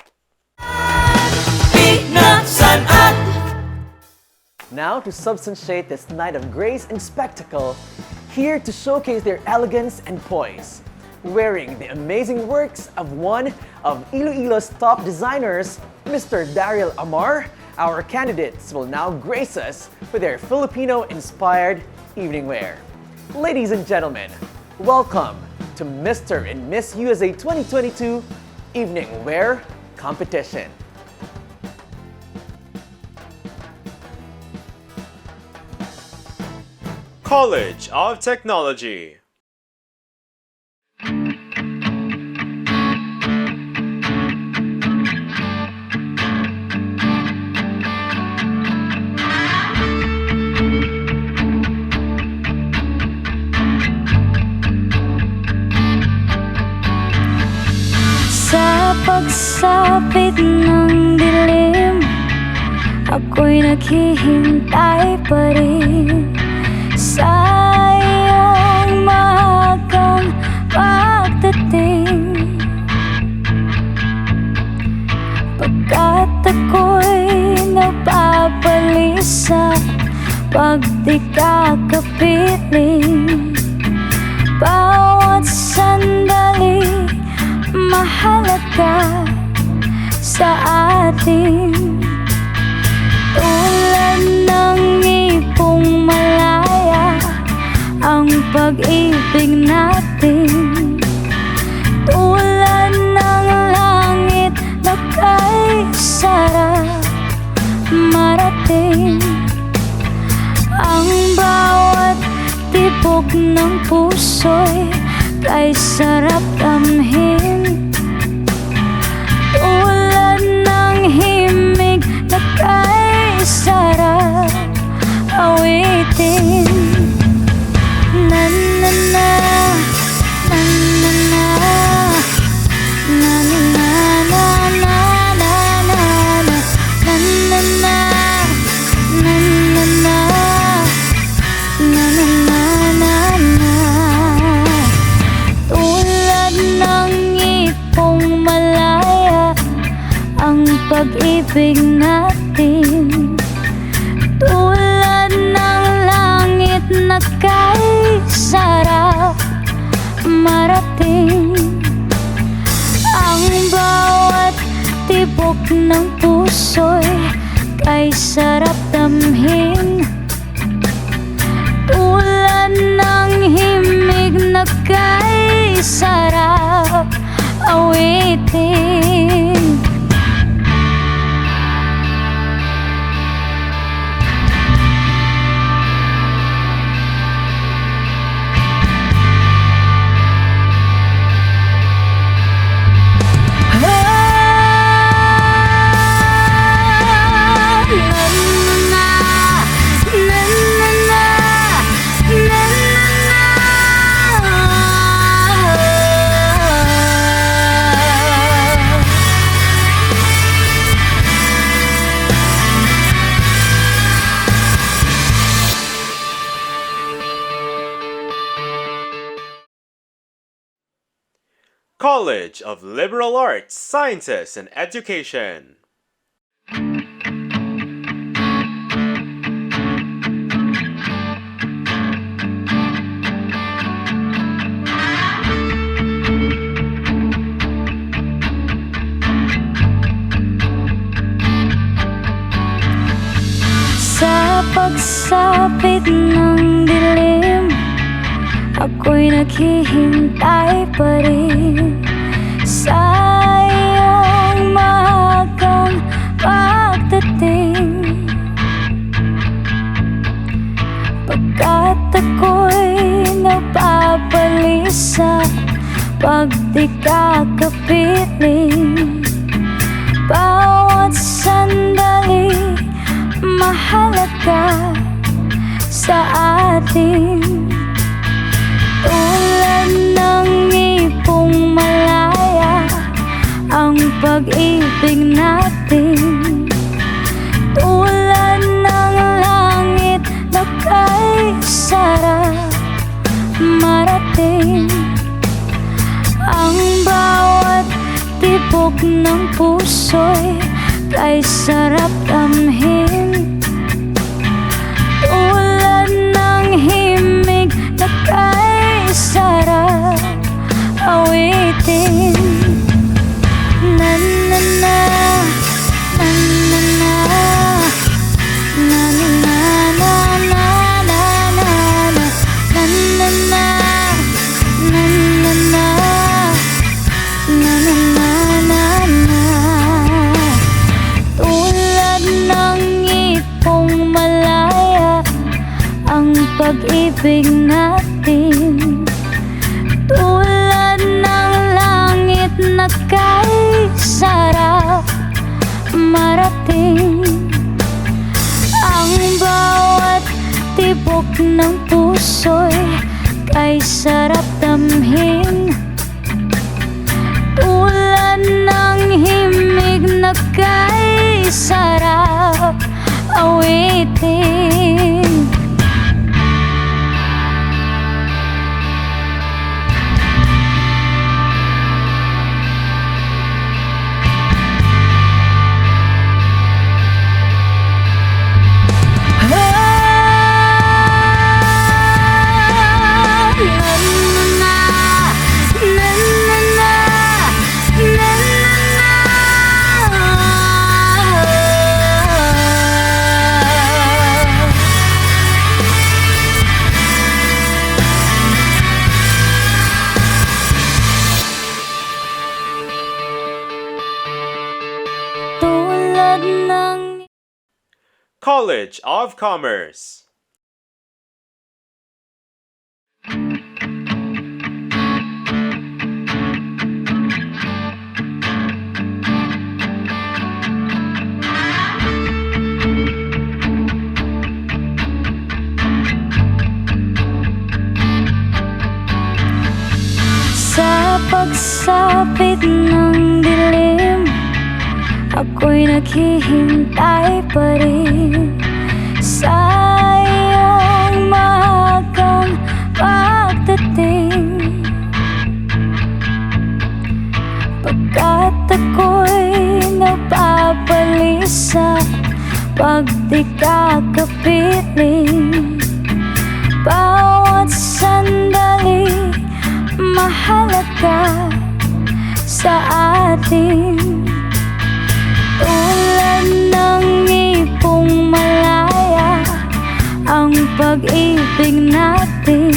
Now, to substantiate this night of grace and spectacle, here to showcase their elegance and poise, wearing the amazing works of one of Iloilo's top designers, Mr. Daryl Amar, our candidates will now grace us with their Filipino-inspired evening wear. Ladies and gentlemen, welcome to Mr. and Miss USA 2022 Evening Wear Competition. College of Technology. Sa pagsapit ng dilim, ako'y naghihintay pa rin sa iyong maagang pagdating. Pagkat ako'y napabalisa pag di ka kapiling. Bawat sandali mahalaga sa atin. Tulad ng ipong malaya, ang pag-ibig natin. Tulad ng langit na kay sarap marating. Ang bawat tibok ng puso'y kay sarap damhin. Tulad ng himig na kay sarap awitin. Na na na, na na na, na na na, na na na, na na na, na na na, na na na, na na. Tulad ng ipong malaya ang pag-ibig natin. Tulad ng langit na kay sarap marating. Ang bawat tibok ng puso'y kay sarap damhin. Tulad ng himig na kay sarap awitin. College of Liberal Arts, Sciences, and Education. Sa pagsapit ng dilim, ako'y naghihintay pa rin sa iyong maagang pagdating. Pagkat ako'y napabalisa pag di ka kapiling. Bawat sandali mahalaga sa atin. Tulad ng ipong malaya ang pag-ibig natin. Tulad ng langit na kay sarap marating. Ang bawat tibok ng puso'y kay sarap damhin. Tulad ng himig na kay sarap awitin. Na na na, na na na, na na na, na na na, na na na, na na na, na na na, na na. Tulad ng ipong malaya ang pag-ibig natin. Tulad ng langit na kay sarap marating. Ang bawat tibok ng puso'y kay sarap damhin. Tulad ng himig na kay sarap awitin. Na na na, Tulad ng College of Commerce. sa pagsapit ng dilim, ako'y naghihintay pa rin sa iyong maagang pagdating. Pagkat ako'y napabalisa pag di ka kapiling. Bawat sandali mahalaga sa atin. Tulad ng ipong malaya ang pag-ibig natin.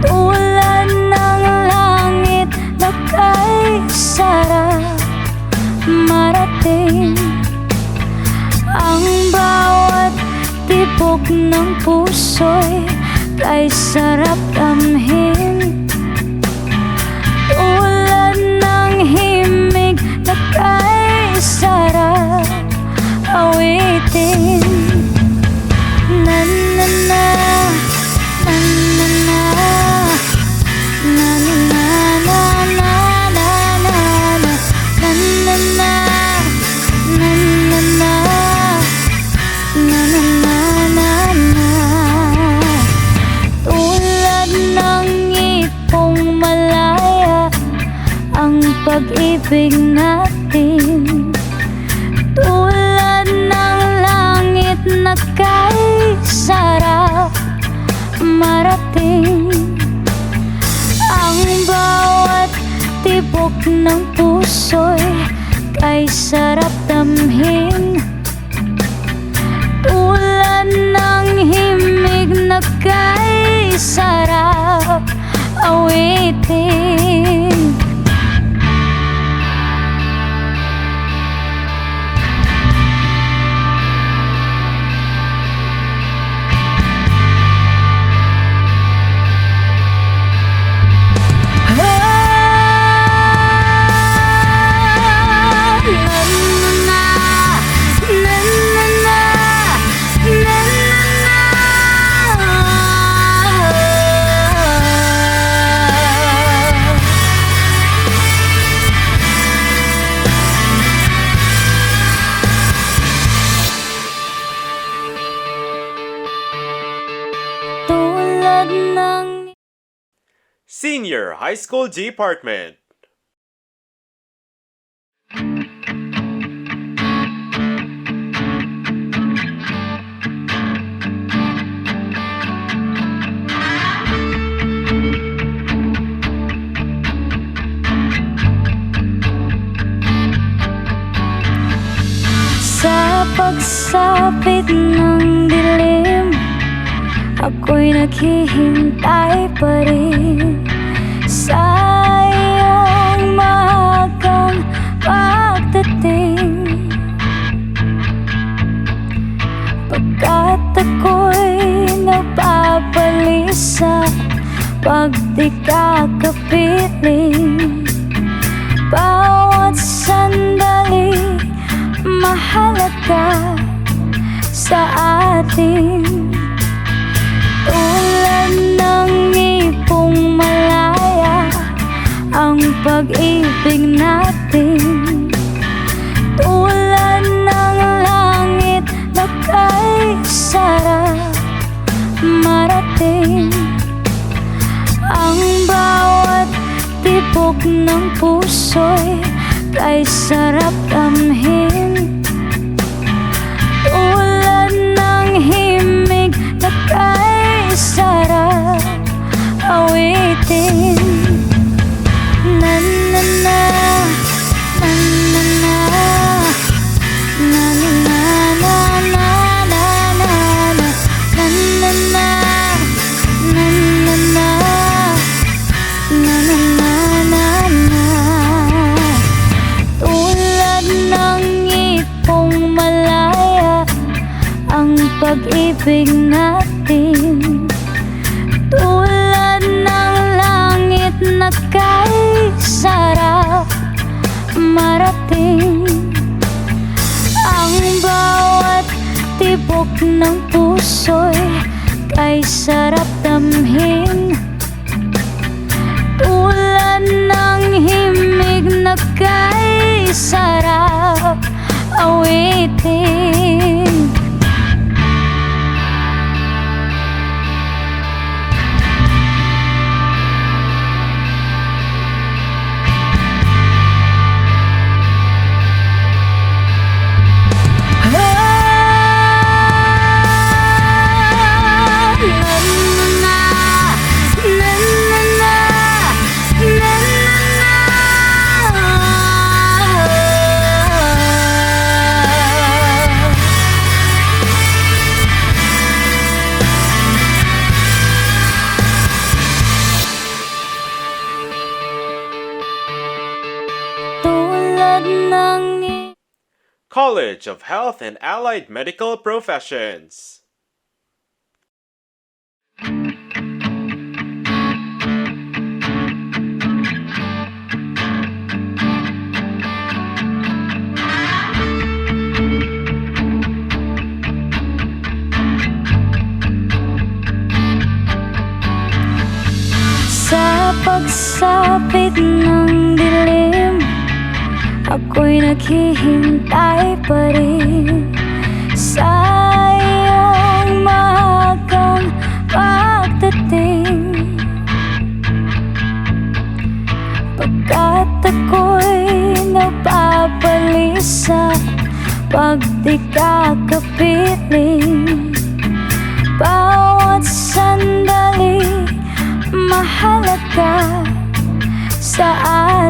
Tulad ng langit na kay sarap marating. Ang bawat tibok ng puso'y kay sarap damhin. Tulad ng himig na kay sarap awitin. Na na na, na na na, na na na, na na na, na na na, na na na, na na na. Tulad ng ipong malaya ang pag-ibig natin. Tulad ng langit na kay sarap marating. Ang bawat tibok ng puso'y kay sarap damhin. Tulad ng himig na kay sarap awitin. Senior High School Department. Sa pagsapit ng dilim, ako'y naghihintay pa rin sa iyong maagang pagdating. Pagkat ako'y napabalisa pag di ka kapiling. Bawat sandali mahalaga sa atin. Tulad ng ipong malaya ang pag-ibig natin. Tulad ng langit na kay sarap marating. Ang bawat tibok ng puso'y kay sarap damhin. Tulad ng himig na kay sarap awitin. Na na na, na na na, na na na, na na na, na na na, na na na, na na na, na na. pag-ibig natin. Tulad ng langit na kay sarap marating. Ang bawat tibok ng puso'y kay sarap damhin. Tulad ng himig na kay sarap awitin. College of Health and Allied Medical Professions. Sa pagsapit ng dilim, ako'y naghihintay pa rin sa iyong maagang pagdating. Pagkat ako'y napabalisa pag di ka kapiling. Bawat sandali mahalaga sa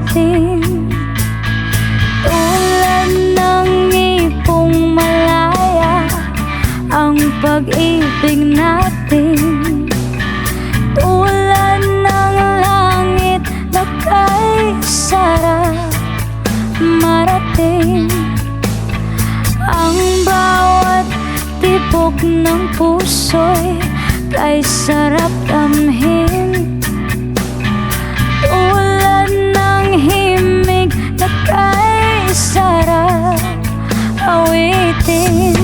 atin. Tulad ng ipong malaya ang pag-ibig natin. Tulad ng langit na kay sarap marating. Ang bawat tibok ng puso'y kay sarap damhin. Tulad ng himig na kay sarap awitin.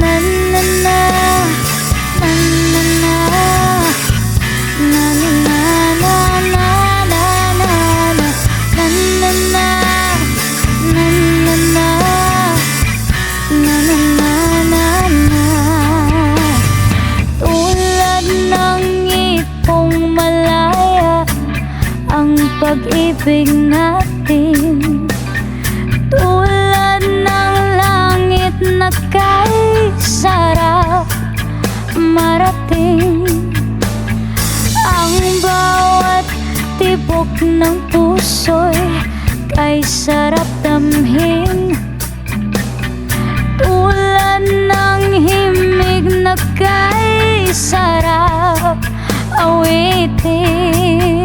Na na na, na na na, na na na, na na na, na na na, na na na, na na na, na. Tulad ng ipong malaya ang pag-ibig natin. Tulad ng langit na kay sarap marating. Ang bawat tibok ng puso'y kay sarap damhin. Tulad ng himig na kay sarap awitin.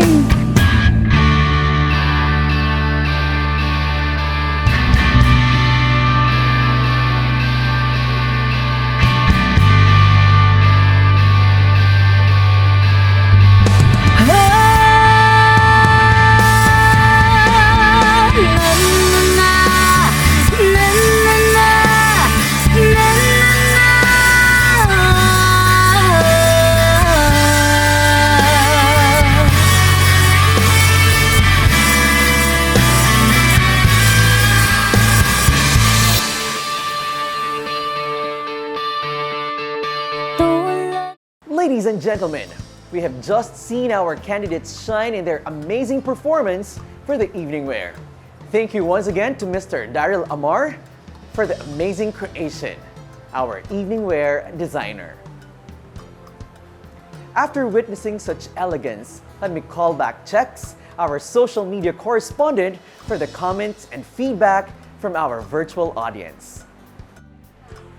Ladies and gentlemen, we have just seen our candidates shine in their amazing performance for the evening wear. Thank you once again to Mr. Daryl Amar for the amazing creation, our evening wear designer. After witnessing such elegance, let me call back Chex, our social media correspondent, for the comments and feedback from our virtual audience.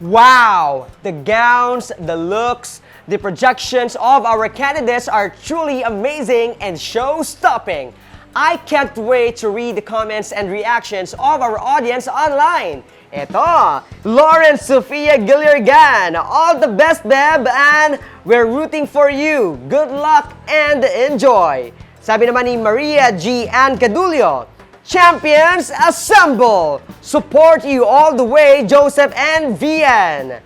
Wow! The gowns, the looks, the projections of our candidates are truly amazing and show-stopping. I can't wait to read the comments and reactions of our audience online. Eto, Lawrence Sofia Gilliargan, all the best, Beb, and we're rooting for you. Good luck and enjoy. Sabi naman ni Maria G. Ann Cadulio, Champions Assemble! Support you all the way, Joseph and Vian.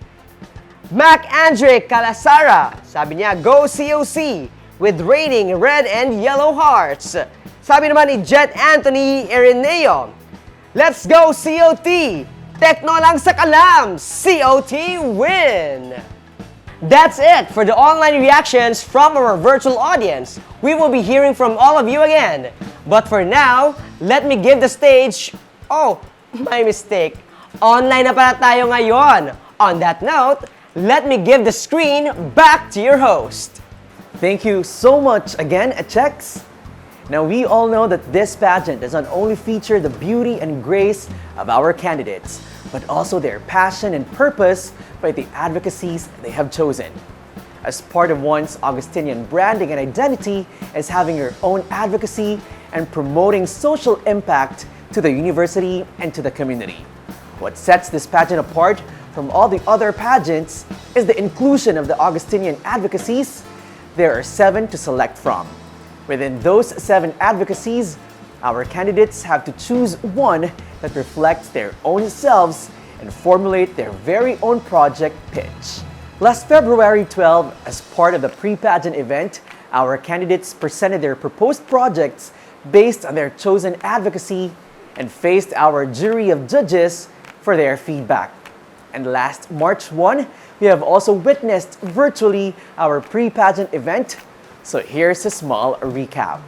Mac Andre Calasara, sabi niya, Go COC with raining red and yellow hearts. Sabi naman ni Jet Anthony Ireneo, Let's go COT! Tekno lang sa kalam! COT win! That's it for the online reactions from our virtual audience. We will be hearing from all of you again. But for now, let me give the stage... Oh, my mistake. Online na pala tayo ngayon. On that note, let me give the screen back to your host. Thank you so much again, Chex. Now, we all know that this pageant does not only feature the beauty and grace of our candidates, but also their passion and purpose by the advocacies they have chosen. As part of one's Augustinian branding and identity is having your own advocacy and promoting social impact to the university and to the community. What sets this pageant apart from all the other pageants is the inclusion of the Augustinian advocacies. There are 7 to select from. Within those 7 advocacies, our candidates have to choose one that reflects their own selves and formulate their very own project pitch. Last February 12, as part of the pre-pageant event, our candidates presented their proposed projects based on their chosen advocacy and faced our jury of judges for their feedback. And last March 1, we have also witnessed virtually our pre-pageant event. So here's a small recap.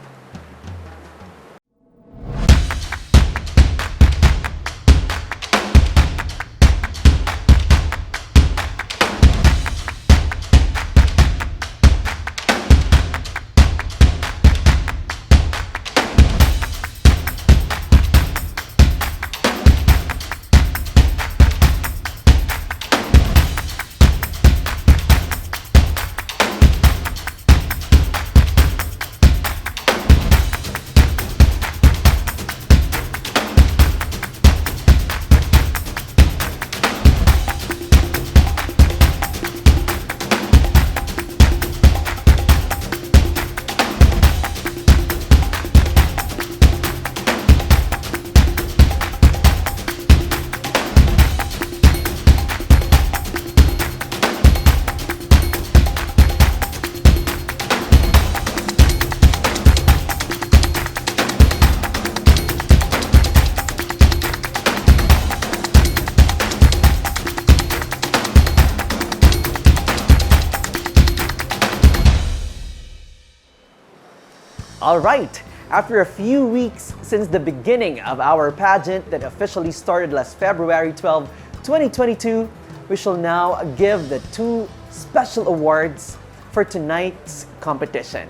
All right, after a few weeks since the beginning of our pageant that officially started last February 12, 2022, we shall now give the 2 special awards for tonight's competition.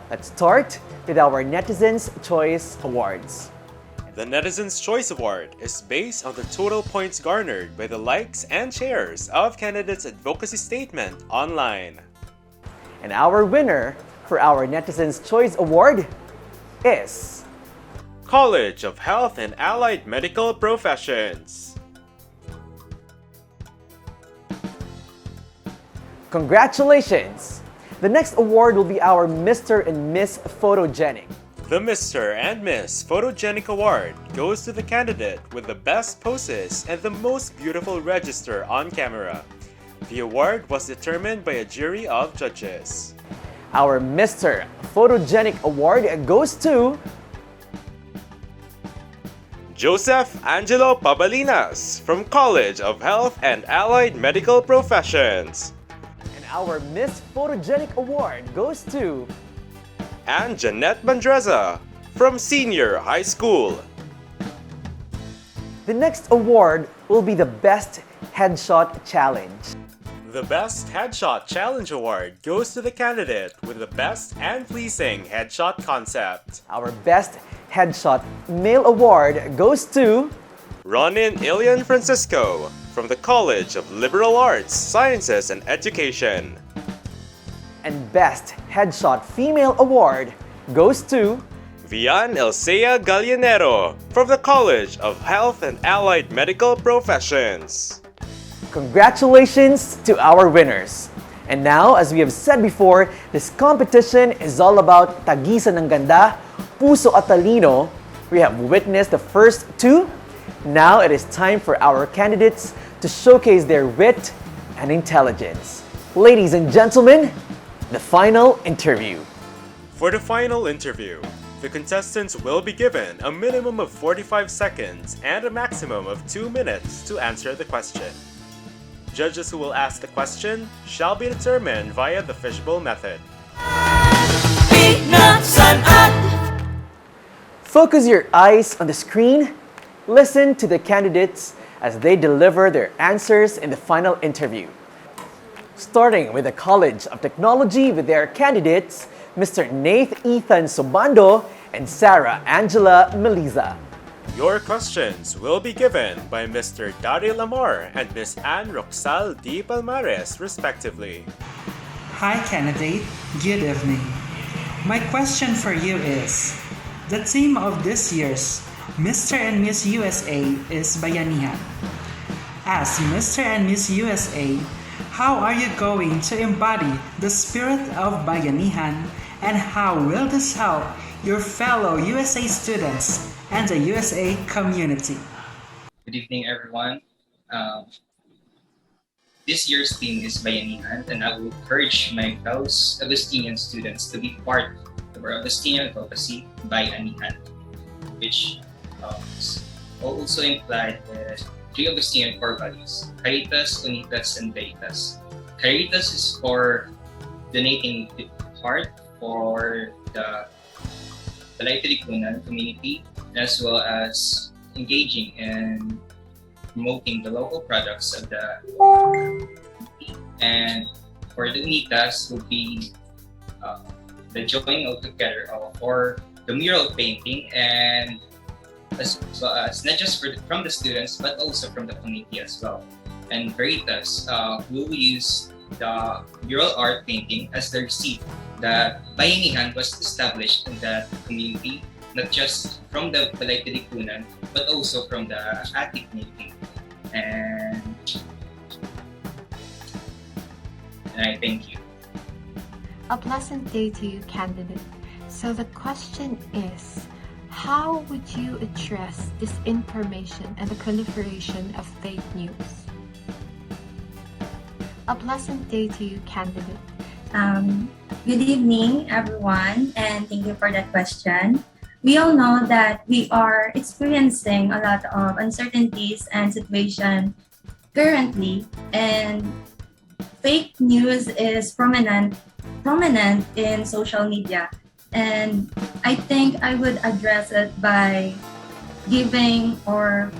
Let's start with our Netizens' Choice Awards. The Netizens' Choice Award is based on the total points garnered by the likes and shares of candidates' advocacy statement online. And our winner for our Netizens' Choice Award is College of Health and Allied Medical Professions. Congratulations! The next award will be our Mr. and Miss Photogenic. The Mr. and Miss Photogenic Award goes to the candidate with the best poses and the most beautiful register on camera. The award was determined by a jury of judges. Our Mr. Photogenic Award goes to Joseph Angelo Pabalinas from College of Health and Allied Medical Professions. And our Miss Photogenic Award goes to and Jeanette Mandreza from Senior High School. The next award will be the Best Headshot Challenge. The Best Headshot Challenge Award goes to the candidate with the best and pleasing headshot concept. Our Best Headshot Male Award goes to Ronin Ilian Francisco from the College of Liberal Arts, Sciences and Education. And Best Headshot Female Award goes to Vian Elsea Gallinero from the College of Health and Allied Medical Professions. Congratulations to our winners! And now, as we have said before, this competition is all about tagisan ng ganda, puso at talino. We have witnessed the first two. Now it is time for our candidates to showcase their wit and intelligence. Ladies and gentlemen, the final interview. For the final interview, the contestants will be given a minimum of 45 seconds and a maximum of 2 minutes to answer the question. Judges who will ask the question shall be determined via the fishbowl method. Focus your eyes on the screen. Listen to the candidates as they deliver their answers in the final interview. Starting with the College of Technology with their candidates, Mr. Nath Ethan Sobando and Sarah Angela Meliza. Your questions will be given by Mr. Daryl Amor and Ms. Anne Roxal D. Palmares, respectively. Hi, candidate. Good evening. My question for you is, the theme of this year's Mr. and Miss USA is Bayanihan. As Mr. and Miss USA, how are you going to embody the spirit of Bayanihan, and how will this help your fellow USA students and the USA community? Good evening, everyone. This year's theme is Bayanihan, and I will encourage my fellow Augustinian students to be part of our Augustinian advocacy, Bayanihan, which also implied the three Augustinian core values: Caritas, Unitas, and Veritas. Caritas is for donating heart for the Balay-Tilikunan community, as well as engaging in promoting the local products of the community. And for the Unitas will be the joining all together for the mural painting, and as well as not just from the students but also from the community as well. And Veritas will use the mural art painting as the receipt that Bayanihan was established in that community, not just from the Balay-Tilikunan but also from the Ati community. And I thank you. A pleasant day to you, candidate. So the question is, how would you address disinformation and the proliferation of fake news? A pleasant day to you, candidate. Good evening, everyone, and thank you for that question. We all know that we are experiencing a lot of uncertainties and situation currently, and fake news is prominent in social media. And I think I would address it by giving or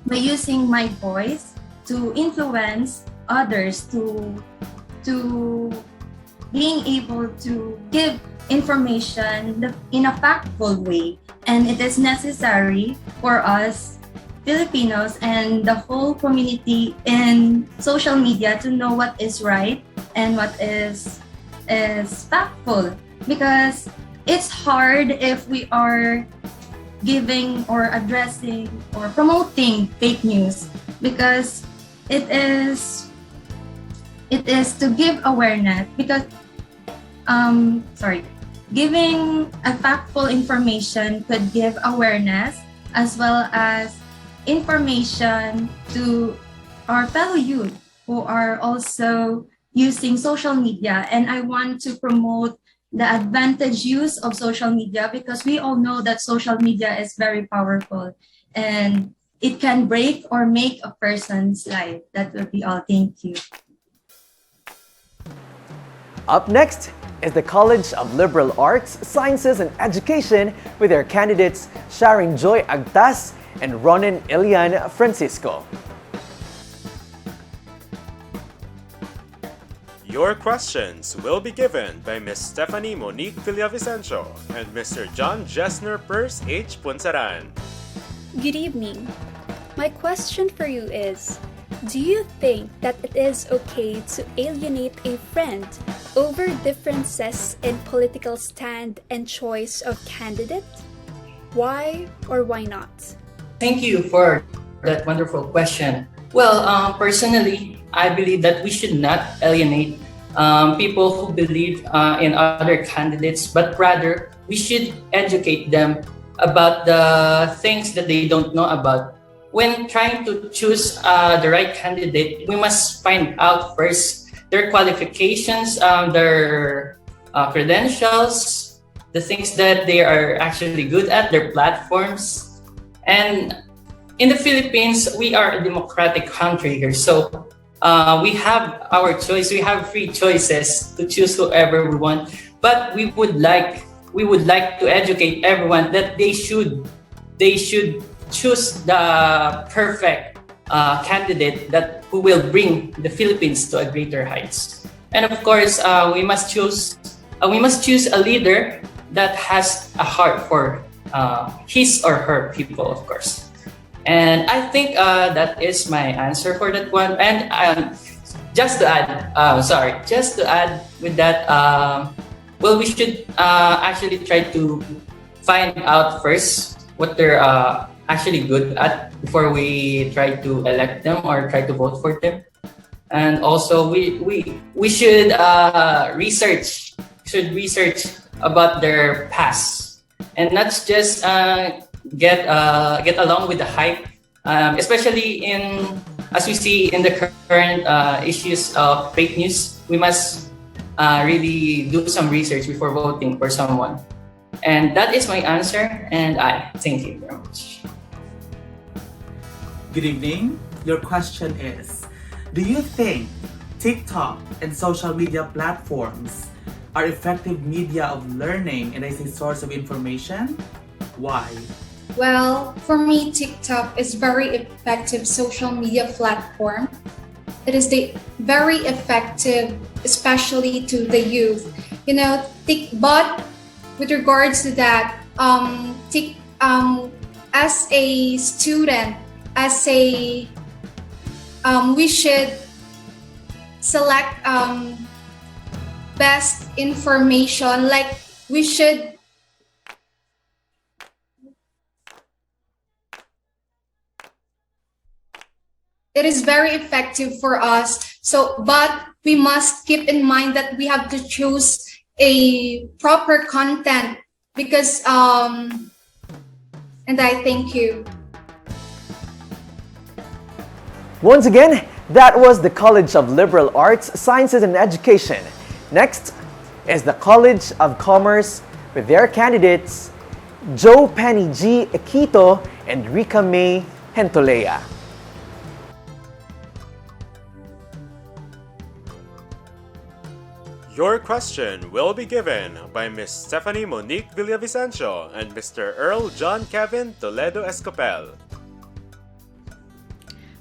by using my voice to influence others to being able to give information in a factful way. And it is necessary for us Filipinos and the whole community in social media to know what is right and what is factful, because it's hard if we are giving or addressing or promoting fake news, because it is to give awareness, because giving a factful information could give awareness as well as information to our fellow youth who are also using social media. And I want to promote the advantage use of social media, because we all know that social media is very powerful and it can break or make a person's life. That will be all. Thank you. Up next is the College of Liberal Arts, Sciences and Education with their candidates Sharon Joy Agtas and Ronan Ilian Francisco. Your questions will be given by Ms. Stephanie Monique Villavicencio and Mr. John Jesner Purse H. Punsaran. Good evening. My question for you is, do you think that it is okay to alienate a friend over differences in political stand and choice of candidate? Why or why not? Thank you for that wonderful question. Well, personally, I believe that we should not alienate people who believe in other candidates, but rather we should educate them about the things that they don't know about. When trying to choose the right candidate, we must find out first their qualifications, their credentials, the things that they are actually good at, their platforms. And in the Philippines, we are a democratic country here. So we have our choice. We have free choices to choose whoever we want. But we would like to educate everyone that they should choose the perfect candidate who will bring the Philippines to a greater heights. And of course, we must choose a leader that has a heart for his or her people, of course. And I think that is my answer for that one. And just to add with that, well, we should actually try to find out first what they're actually good at before we try to elect them or try to vote for them. And also, we should research about their past and not just get along with the hype, especially as we see in the current issues of fake news. We must really do some research before voting for someone. And that is my answer, and I thank you very much. Good evening. Your question is, do you think TikTok and social media platforms are effective media of learning and as a source of information? Why? Well, for me, TikTok is very effective social media platform. It is very effective, especially to the youth. But with regards to that, as a student, we should select best information. Like we should it is very effective for us. But we must keep in mind that we have to choose a proper content because and I thank you. Once again, that was the College of Liberal Arts, Sciences and Education. Next is the College of Commerce with their candidates, Jo Penny G. Aquito and Rica May Hentolea. Your question will be given by Ms. Stephanie Monique Villavicencio and Mr. Earl John Kevin Toledo Escopel.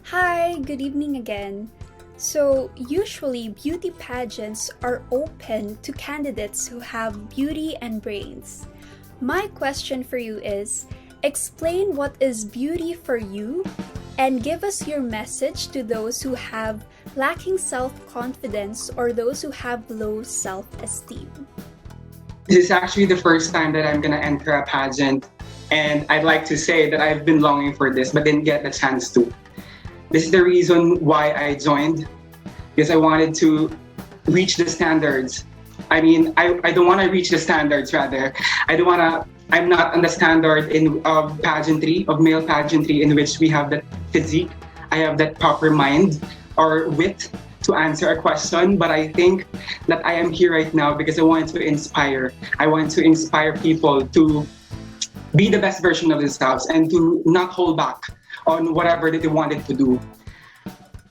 Hi, good evening again. So, usually beauty pageants are open to candidates who have beauty and brains. My question for you is, explain what is beauty for you and give us your message to those who have lacking self-confidence or those who have low self-esteem. This is actually the first time that I'm gonna enter a pageant, and I'd like to say that I've been longing for this but didn't get the chance to. This is the reason why I joined, because I wanted to reach the standards. I don't want to reach the standards, rather. I'm not on the standard of pageantry, of male pageantry, in which we have that physique, I have that proper mind or wit to answer a question, but I think that I am here right now because I want to inspire. I want to inspire people to be the best version of themselves and to not hold back on whatever that they wanted to do.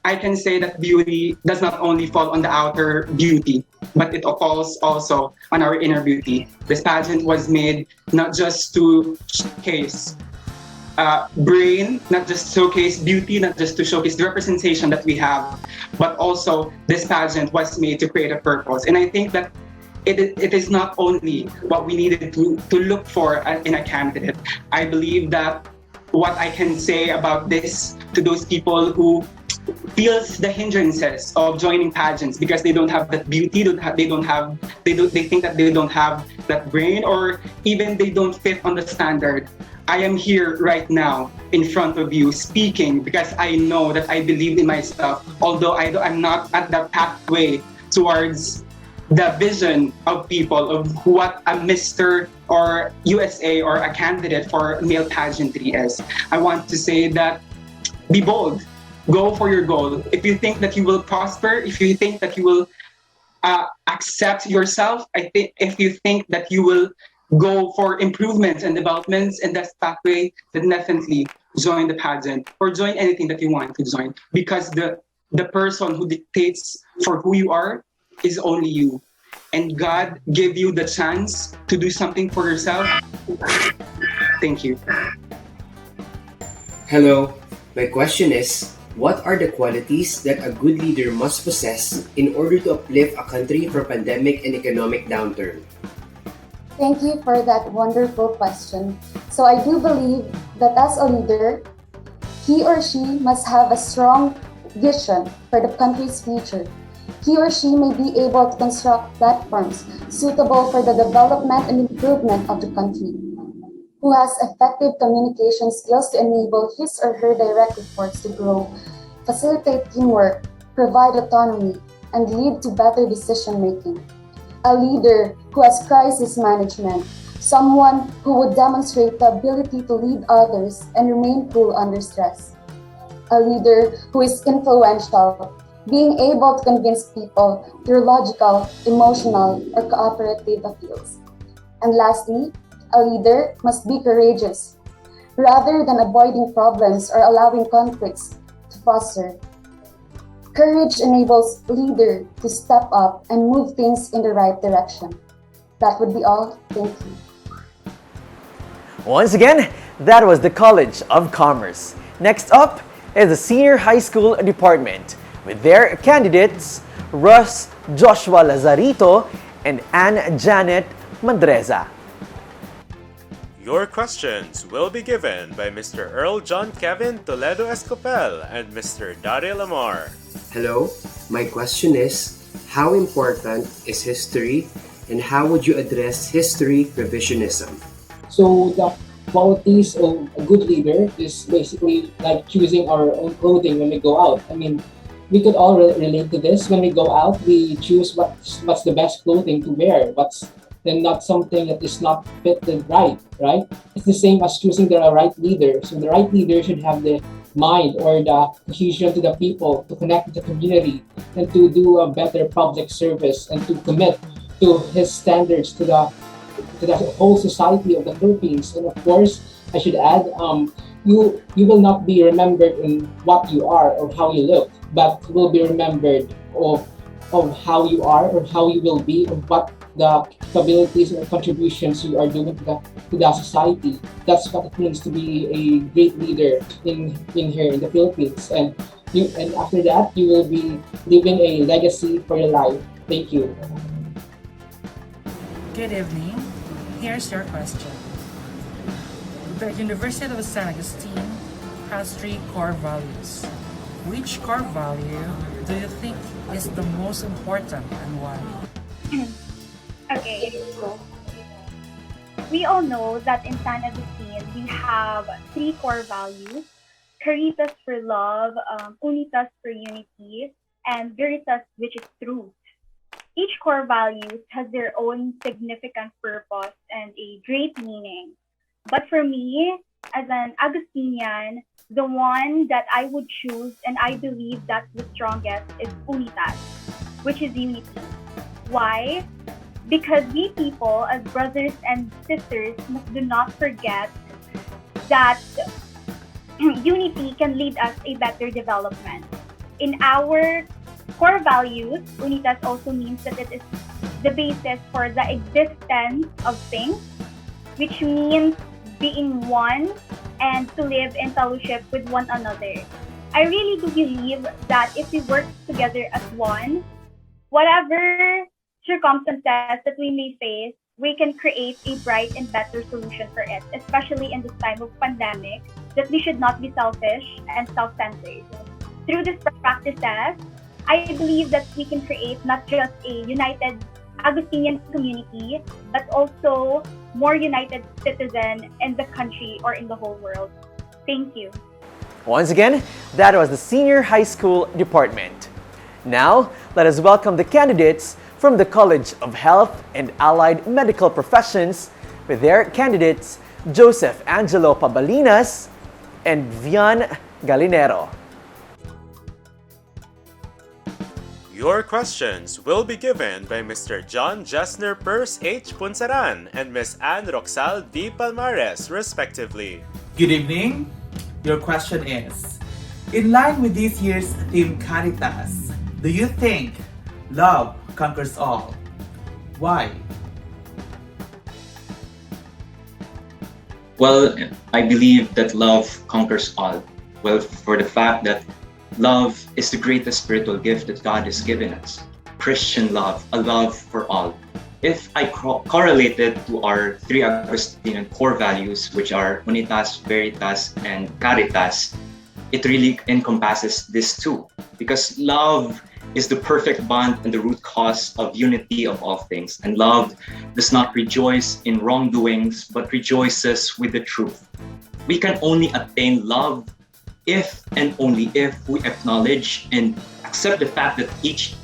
I can say that beauty does not only fall on the outer beauty, but it falls also on our inner beauty. This pageant was made not just to showcase brain, not just showcase beauty, not just to showcase the representation that we have, but also this pageant was made to create a purpose. And I think that it is not only what we needed to look for in a candidate. I believe that what I can say about this to those people who feels the hindrances of joining pageants because they don't have that beauty, they think that they don't have that brain, or even they don't fit on the standard. I am here right now in front of you speaking because I know that I believe in myself, although I'm not at the pathway towards the vision of people of what a Mr. or USA or a candidate for male pageantry is. I want to say that be bold. Go for your goal. If you think that you will prosper, if you think that you will accept yourself, if you think that you will go for improvements and developments in that pathway, then definitely join the pageant or join anything that you want to join. Because the person who dictates for who you are is only you. And God gave you the chance to do something for yourself. Thank you. Hello, my question is, what are the qualities that a good leader must possess in order to uplift a country from pandemic and economic downturn? Thank you for that wonderful question. So I do believe that as a leader, he or she must have a strong vision for the country's future. He or she may be able to construct platforms suitable for the development and improvement of the country, who has effective communication skills to enable his or her direct reports to grow, facilitate teamwork, provide autonomy, and lead to better decision-making. A leader who has crisis management, someone who would demonstrate the ability to lead others and remain cool under stress. A leader who is influential, being able to convince people through logical, emotional, or cooperative appeals. And lastly, a leader must be courageous. Rather than avoiding problems or allowing conflicts to foster, courage enables leader to step up and move things in the right direction. That would be all. Thank you. Once again, that was the College of Commerce. Next up is the Senior High School Department with their candidates Russ Joshua Lazarito and Anne Janet Mandreza. Your questions will be given by Mr. Earl John Kevin Toledo Escopel and Mr. Daryl Lamar. Hello, my question is, how important is history and how would you address history revisionism? So the qualities of a good leader is basically like choosing our own clothing when we go out. I mean, we could all relate to this. When we go out, we choose what's the best clothing to wear, then not something that is not fitted right? It's the same as choosing the right leader. So the right leader should have the mind or the cohesion to the people, to connect with the community, and to do a better public service and to commit to his standards to the whole society of the Philippines. And of course, I should add, you will not be remembered in what you are or how you look, but you will be remembered of how you are or how you will be, of what the capabilities and contributions you are doing to the society. That's what it means to be a great leader in here in the Philippines. And after that, you will be leaving a legacy for your life. Thank you. Good evening. Here's your question. The University of San Agustin has 3 core values. Which core value do you think is the most important and why? Okay, so we all know that in San Agustin we have 3 core values: covetous for love, unitas for unity, and veritas, which is truth. Each core value has their own significant purpose and a great meaning. But for me, as an Augustinian, the one that I would choose and I believe that's the strongest is unitas, which is unity. Why? Because we people, as brothers and sisters, must do not forget that unity can lead us a better development. In our core values, unitas also means that it is the basis for the existence of things, which means being one and to live in fellowship with one another. I really do believe that if we work together as one, whatever circumstances that we may face, we can create a bright and better solution for it, especially in this time of pandemic, that we should not be selfish and self-centered. through these practices, I believe that we can create not just a united Augustinian community, but also more united citizen in the country or in the whole world. Thank you. Once again, that was the Senior High School Department. Now, let us welcome the candidates from the College of Health and Allied Medical Professions with their candidates Joseph Angelo Pabalinas and Vian Galinero. Your questions will be given by Mr. John Jesner Purse H. Punsaran and Ms. Anne Roxal V. Palmares, respectively. Good evening. Your question is, in line with this year's theme Caritas, do you think love conquers all? Why? Well, I believe that love conquers all. Well, for the fact that love is the greatest spiritual gift that God has given us. Christian love, a love for all. If I correlate it to our three Augustinian core values, which are Unitas, Veritas, and Caritas, it really encompasses this too. Because love is the perfect bond and the root cause of unity of all things. And love does not rejoice in wrongdoings, but rejoices with the truth. We can only attain love if and only if we acknowledge and accept the fact that each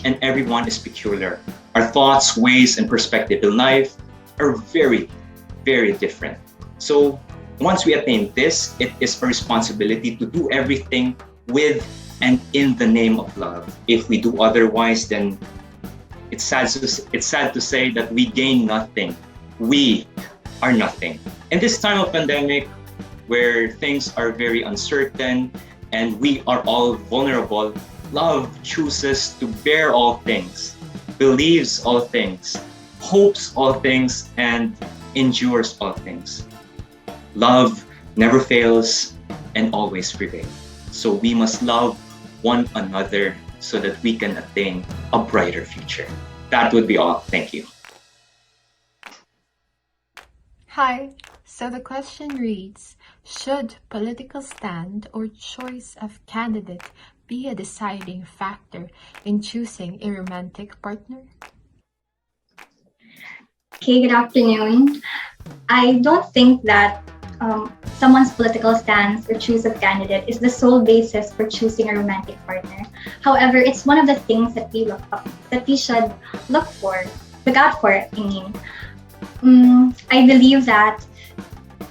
and everyone is peculiar. Our thoughts, ways, and perspective in life are very, very different. So once we attain this, it is our responsibility to do everything with and in the name of love. If we do otherwise, then it's sad to say that we gain nothing. We are nothing. In this time of pandemic, where things are very uncertain and we are all vulnerable, love chooses to bear all things, believes all things, hopes all things, and endures all things. Love never fails and always prevails. So we must love one another so that we can attain a brighter future. That would be all. Thank you. Hi. So the question reads, should political stand or choice of candidate be a deciding factor in choosing a romantic partner? Okay, good afternoon. I don't think that someone's political stance or choice of candidate is the sole basis for choosing a romantic partner. However, it's one of the things that we should look out for. I believe that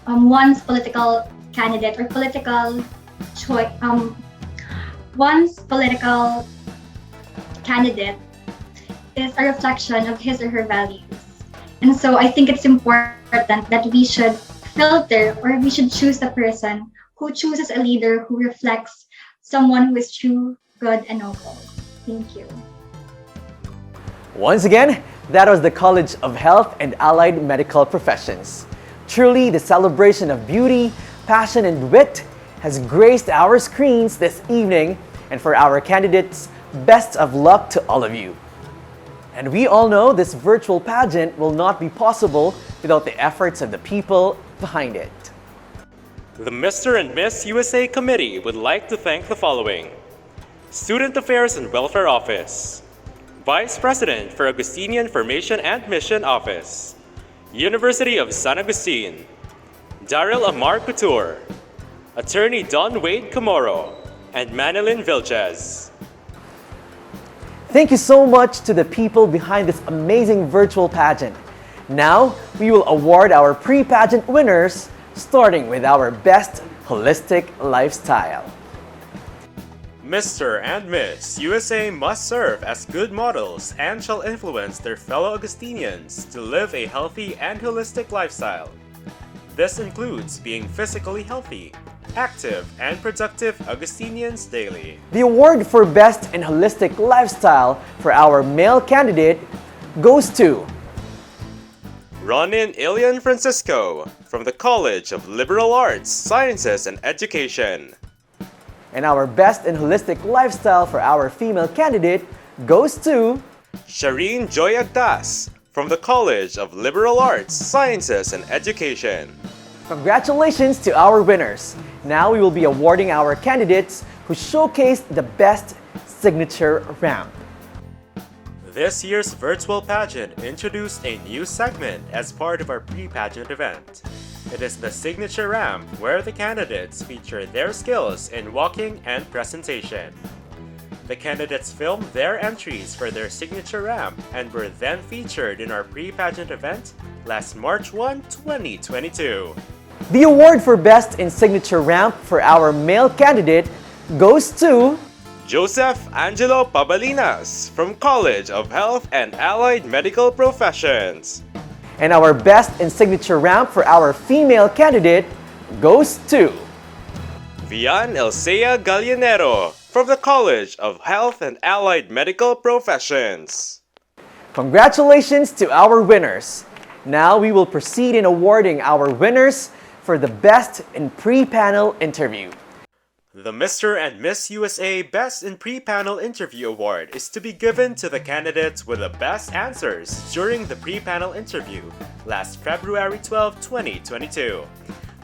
one's political candidate or one's political candidate is a reflection of his or her values. And so I think it's important that we should filter or we should choose the person who chooses a leader who reflects someone who is true, good, and noble. Thank you. Once again, that was the College of Health and Allied Medical Professions. Truly, the celebration of beauty, passion, and wit has graced our screens this evening, and for our candidates, best of luck to all of you. And we all know this virtual pageant will not be possible without the efforts of the people behind it. The Mr. and Miss USA Committee would like to thank the following: Student Affairs and Welfare Office, Vice President for Augustinian Formation and Mission Office, University of San Agustin, Daryl Amar Couture, Attorney Don Wade Camoro, and Manilyn Vilches. Thank you so much to the people behind this amazing virtual pageant. Now, we will award our pre-pageant winners, starting with our best holistic lifestyle. Mr. and Miss USA must serve as good models and shall influence their fellow Augustinians to live a healthy and holistic lifestyle. This includes being physically healthy, active, and productive Augustinians daily. The award for Best and Holistic Lifestyle for our male candidate goes to Ronin Ilian Francisco from the College of Liberal Arts, Sciences, and Education. And our Best and Holistic Lifestyle for our female candidate goes to Shireen Joy Agdas from the College of Liberal Arts, Sciences, and Education. Congratulations to our winners. Now we will be awarding our candidates who showcased the best signature ramp. This year's virtual pageant introduced a new segment as part of our pre-pageant event. It is the signature ramp, where the candidates feature their skills in walking and presentation. The candidates filmed their entries for their signature ramp and were then featured in our pre-pageant event last March 1, 2022. The award for Best in Signature Ramp for our male candidate goes to Joseph Angelo Pabalinas from College of Health and Allied Medical Professions. And our Best in Signature Ramp for our female candidate goes to Vian Elsea Gallinero from the College of Health and Allied Medical Professions. Congratulations to our winners. Now we will proceed in awarding our winners for the Best in Pre-Panel Interview. The Mr. and Miss USA Best in Pre-Panel Interview Award is to be given to the candidates with the best answers during the pre-panel interview last February 12, 2022.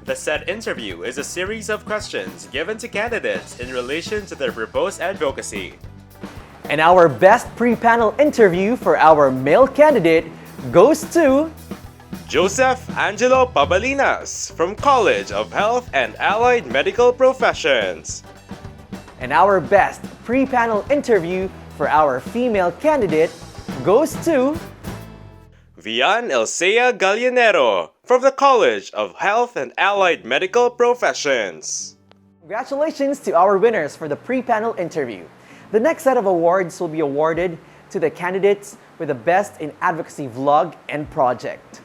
The said interview is a series of questions given to candidates in relation to their proposed advocacy. And our Best Pre-Panel Interview for our male candidate goes to Joseph Angelo Pabalinas from College of Health and Allied Medical Professions. And our Best Pre-Panel Interview for our female candidate goes to Vian Elsea Gallinero from the College of Health and Allied Medical Professions. Congratulations to our winners for the pre-panel interview. The next set of awards will be awarded to the candidates with the Best in Advocacy Vlog and Project.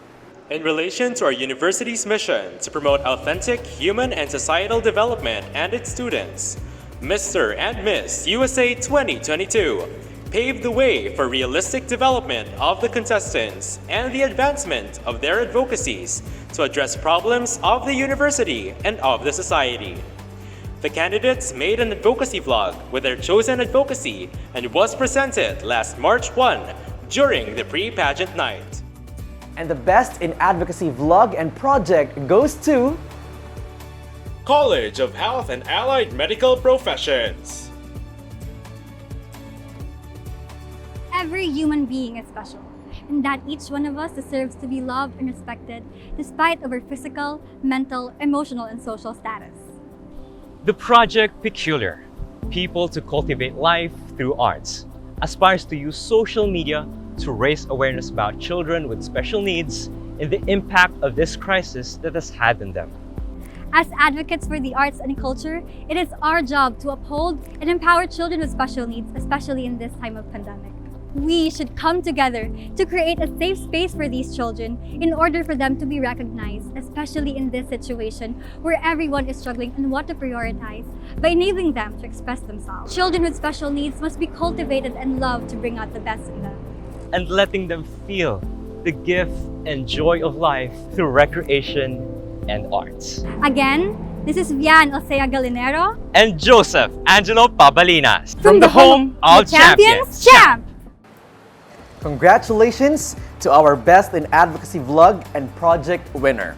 In relation to our university's mission to promote authentic human and societal development and its students, Mr. and Miss USA 2022 paved the way for realistic development of the contestants and the advancement of their advocacies to address problems of the university and of the society. The candidates made an advocacy vlog with their chosen advocacy and was presented last March 1 during the pre-pageant night. And the Best in Advocacy Vlog and Project goes to College of Health and Allied Medical Professions. Every human being is special, and that each one of us deserves to be loved and respected despite of our physical, mental, emotional, and social status. The project Peculiar, People to Cultivate Life Through Arts, aspires to use social media to raise awareness about children with special needs and the impact of this crisis that has had on them. As advocates for the arts and culture, it is our job to uphold and empower children with special needs, especially in this time of pandemic. We should come together to create a safe space for these children in order for them to be recognized, especially in this situation where everyone is struggling on what to prioritize by enabling them to express themselves. Children with special needs must be cultivated and loved to bring out the best in them, and letting them feel the gift and joy of life through recreation and arts. Again, this is Vian Elsea Gallinero and Joseph Angelo Pabalinas from the home of Champions Champ. Congratulations to our Best in Advocacy Vlog and Project winner.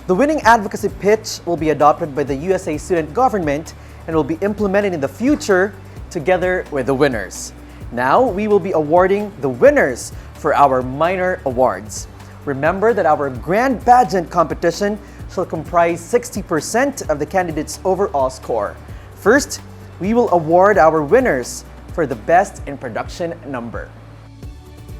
The winning advocacy pitch will be adopted by the USA student government and will be implemented in the future together with the winners. Now, we will be awarding the winners for our minor awards. Remember that our grand pageant competition shall comprise 60% of the candidates' overall score. First, we will award our winners for the Best in Production Number.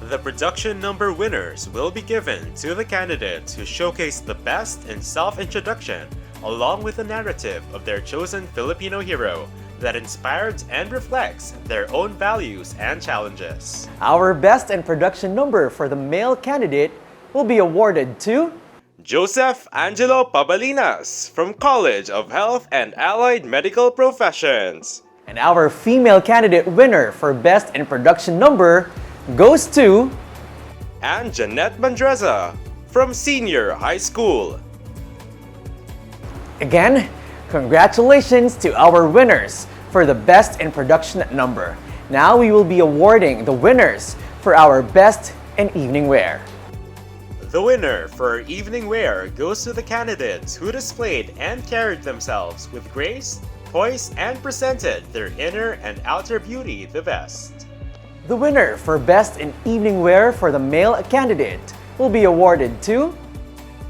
The production number winners will be given to the candidates who showcase the best in self-introduction along with a narrative of their chosen Filipino hero that inspired and reflects their own values and challenges. Our Best in Production Number for the male candidate will be awarded to Joseph Angelo Pabalinas from College of Health and Allied Medical Professions. And our female candidate winner for Best in Production Number goes to and Jeanette Mandreza from Senior High School. Again, congratulations to our winners for the Best in Production Number. Now we will be awarding the winners for our Best in Evening Wear. The winner for evening wear goes to the candidates who displayed and carried themselves with grace, poise, and presented their inner and outer beauty the best. The winner for Best in Evening Wear for the male candidate will be awarded to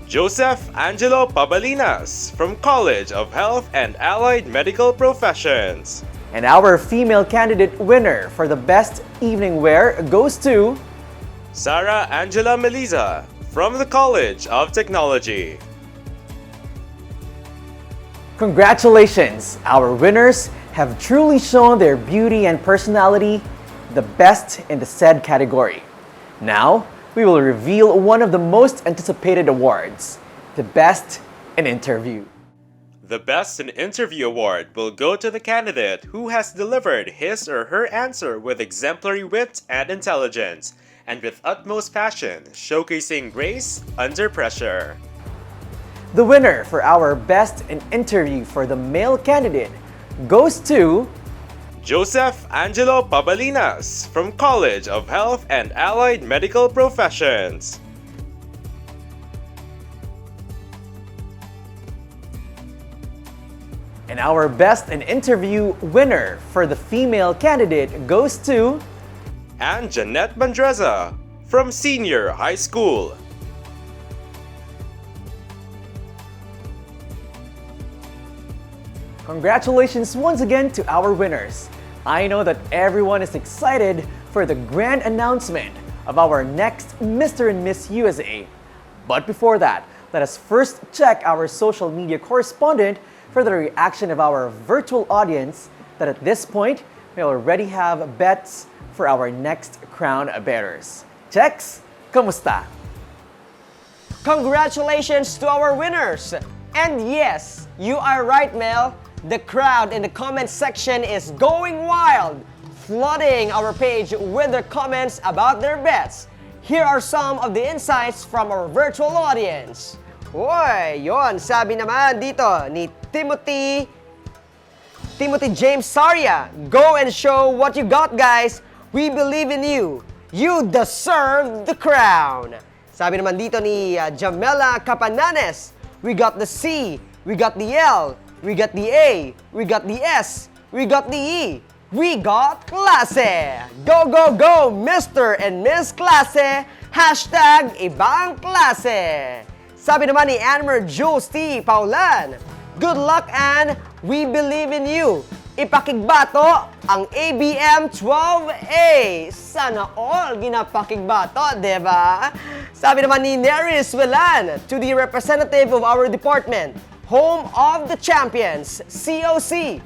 Joseph Angelo Pabalinas from College of Health and Allied Medical Professions. And our female candidate winner for the Best Evening Wear goes to Sarah Angela Meliza from the College of Technology. Congratulations! Our winners have truly shown their beauty and personality the best in the said category. Now, we will reveal one of the most anticipated awards, the Best in Interview. The Best in Interview award will go to the candidate who has delivered his or her answer with exemplary wit and intelligence, and with utmost passion, showcasing grace under pressure. The winner for our Best in Interview for the male candidate goes to Joseph Angelo Pabalinas from College of Health and Allied Medical Professions. And our Best in Interview winner for the female candidate goes to And Jeanette Bandreza from Senior High School. Congratulations once again to our winners. I know that everyone is excited for the grand announcement of our next Mr. and Miss USA. But before that, let us first check our social media correspondent for the reaction of our virtual audience that at this point may already have bets for our next crown bearers. Chex, kamusta? Congratulations to our winners! And yes, you are right, Mel. The crowd in the comment section is going wild, flooding our page with their comments about their bets. Here are some of the insights from our virtual audience. Hoy, yon, sabi naman dito ni Timothy James Saria, go and show what you got, guys. We believe in you. You deserve the crown. Sabi naman dito ni Jamela Capananes, we got the C, we got the L, we got the A, we got the S, we got the E. We got klase! Go, go, go, Mr. and Miss Klase! Hashtag ibang klase! Sabi naman ni Anmer Jules T. Paulan, good luck and we believe in you. Ipakigbato ang ABM 12A. Sana all ginapakigbato, diba? Sabi naman ni Neris Wilan to the representative of our department, home of the champions, COC,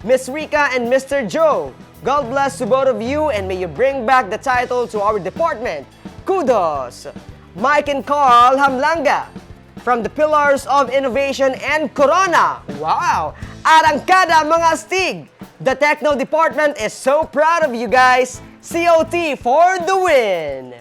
Miss Rika and Mr. Joe. God bless to both of you and may you bring back the title to our department. Kudos! Mike and Carl Hamlanga from the Pillars of Innovation and Corona. Wow! Arangkada mga stig! The Techno Department is so proud of you guys. COT for the win!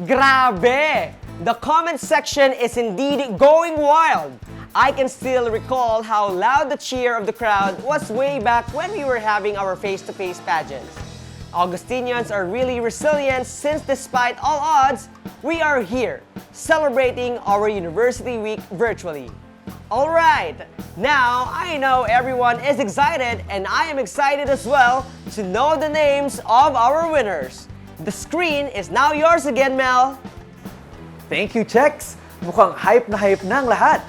Grabe! The comment section is indeed going wild. I can still recall how loud the cheer of the crowd was way back when we were having our face-to-face pageants. Augustinians are really resilient since despite all odds, we are here, celebrating our University Week virtually. Alright, now I know everyone is excited and I am excited as well to know the names of our winners. The screen is now yours again, Mel. Thank you, Chex. Mukhang hype na ang lahat.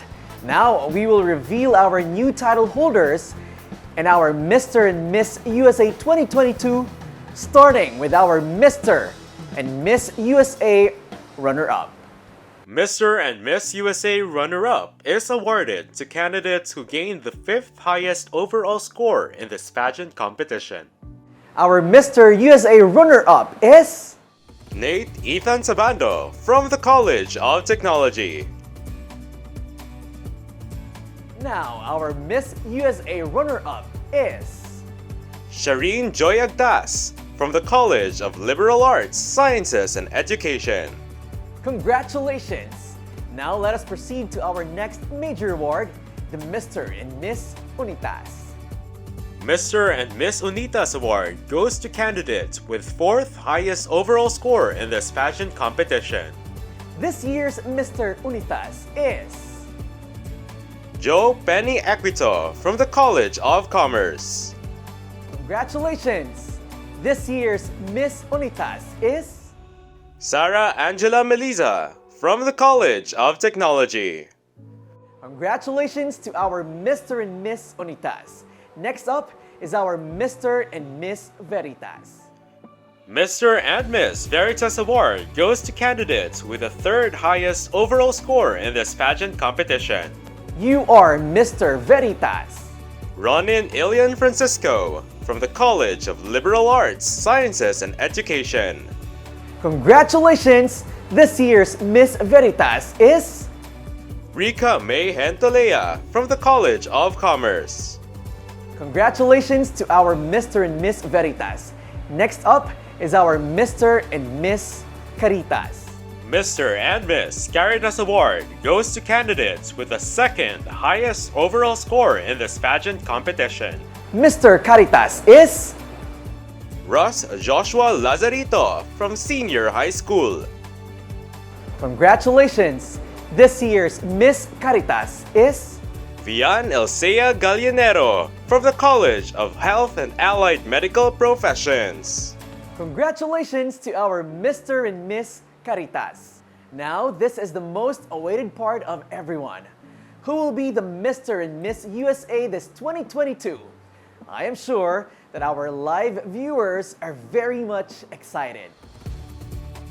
Now, we will reveal our new title holders and our Mr. and Miss USA 2022, starting with our Mr. and Miss USA runner-up. Mr. and Miss USA runner-up is awarded to candidates who gained the 5th highest overall score in this pageant competition. Our Mr. USA runner-up is Nate Ethan Sabando from the College of Technology. Now, our Miss USA runner-up is Shireen Joy Agdas from the College of Liberal Arts, Sciences, and Education. Congratulations! Now let us proceed to our next major award, the Mr. and Miss Unitas. Mr. and Miss Unitas Award goes to candidates with 4th highest overall score in this pageant competition. This year's Mr. Unitas is Joe Penny Equito from the College of Commerce. Congratulations! This year's Miss Unitas is Sarah Angela Meliza from the College of Technology. Congratulations to our Mr. and Miss Unitas. Next up is our Mr. and Miss Veritas. Mr. and Miss Veritas Award goes to candidates with the third highest overall score in this pageant competition. You are Mr. Veritas. Ronin Ilian Francisco from the College of Liberal Arts, Sciences and Education. Congratulations! This year's Miss Veritas is Rika May Hentolea from the College of Commerce. Congratulations to our Mr. and Miss Veritas. Next up is our Mr. and Miss Caritas. Mr. and Miss Caritas Award goes to candidates with the second highest overall score in this pageant competition. Mr. Caritas is Russ Joshua Lazarito from Senior High School. Congratulations! This year's Miss Caritas is Vian Elsea Gallinero from the College of Health and Allied Medical Professions. Congratulations to our Mr. and Miss Caritas. Now, this is the most awaited part of everyone. Who will be the Mr. and Miss USA this 2022? I am sure that our live viewers are very much excited.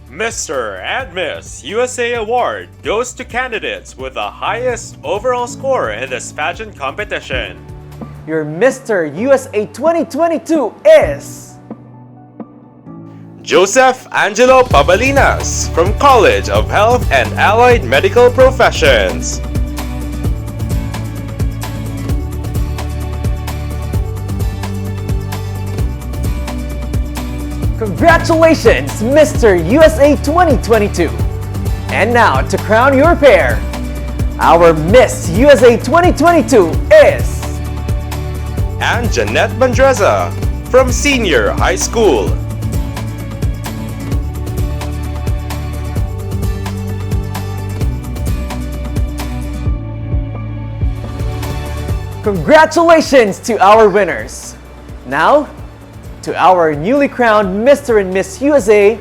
Mr. and Miss USA Award goes to candidates with the highest overall score in this pageant competition. Your Mr. USA 2022 is Joseph Angelo Pabalinas from College of Health and Allied Medical Professions. Congratulations, Mr. USA 2022! And now, to crown your pair, our Miss USA 2022 is and Jeanette Mandreza from Senior High School. Congratulations to our winners! Now, to our newly crowned Mr. and Miss USA,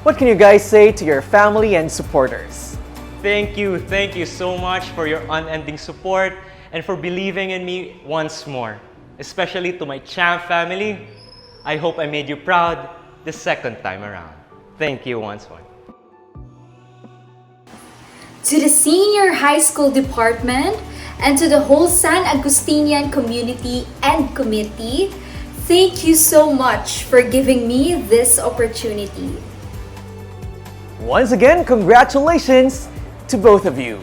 what can you guys say to your family and supporters? Thank you so much for your unending support and for believing in me once more. Especially to my champ family, I hope I made you proud the second time around. Thank you once more. To the Senior High School Department and to the whole San Agustinian community and committee, thank you so much for giving me this opportunity. Once again, congratulations to both of you.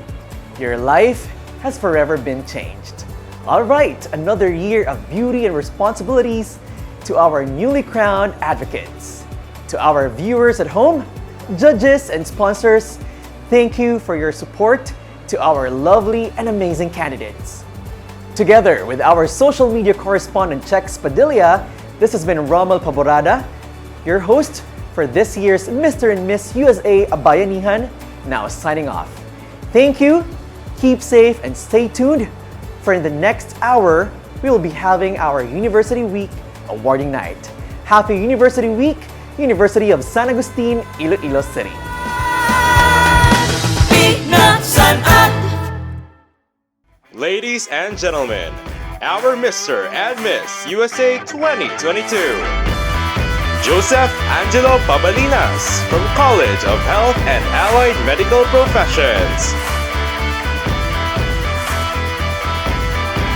Your life has forever been changed. All right, another year of beauty and responsibilities to our newly crowned advocates. To our viewers at home, judges and sponsors, thank you for your support to our lovely and amazing candidates. Together with our social media correspondent Chex Padilla, this has been Rommel Paborada, your host for this year's Mr. and Miss USA Bayanihan, now signing off. Thank you, keep safe and stay tuned, for in the next hour, we will be having our University Week awarding night. Happy University Week, University of San Agustin, Iloilo City. Ladies and gentlemen, our Mr. and Miss USA 2022. Joseph Angelo Pabalinas from College of Health and Allied Medical Professions.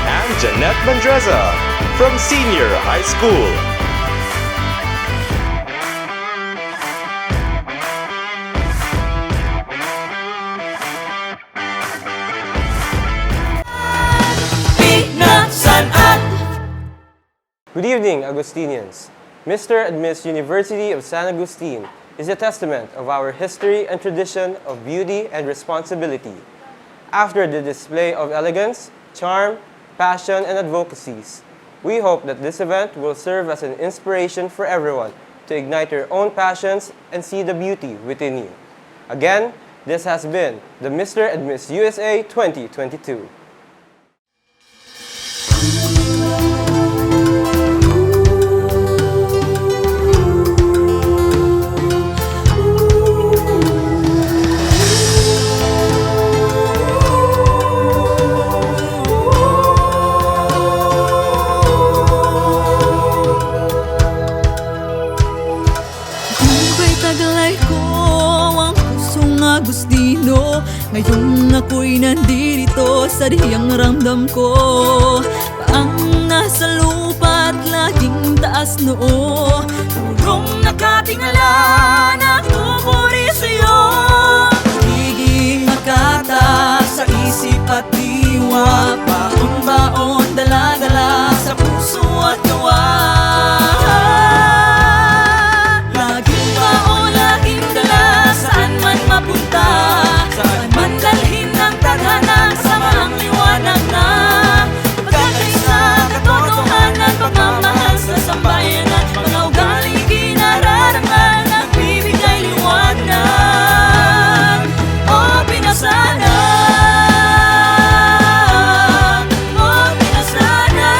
And Jeanette Mandreza from Senior High School. Good evening, Augustinians. Mr. and Miss University of San Agustin is a testament of our history and tradition of beauty and responsibility. After the display of elegance, charm, passion, and advocacies, we hope that this event will serve as an inspiration for everyone to ignite your own passions and see the beauty within you. Again, This has been the Mr. and Miss USA 2022. Agustino, ngayon ako'y nandito sa diyang ramdam ko. Paang nasa lupa at laging taas noo, purong nakatingala na pupuri sa'yo. Pagiging makata sa isip at diwa, baon-baon, dala-dala sa puso at gawa. Laging baon, laging dala, saan man mapunta, saan man dalhin ng tadhana, sama ang liwanag na pagkakaisa, katotohanan, pagmamahal sa sambayanan, mga ugali, kinararangan, nagbibigay liwanag. O pinasana, o pinasana.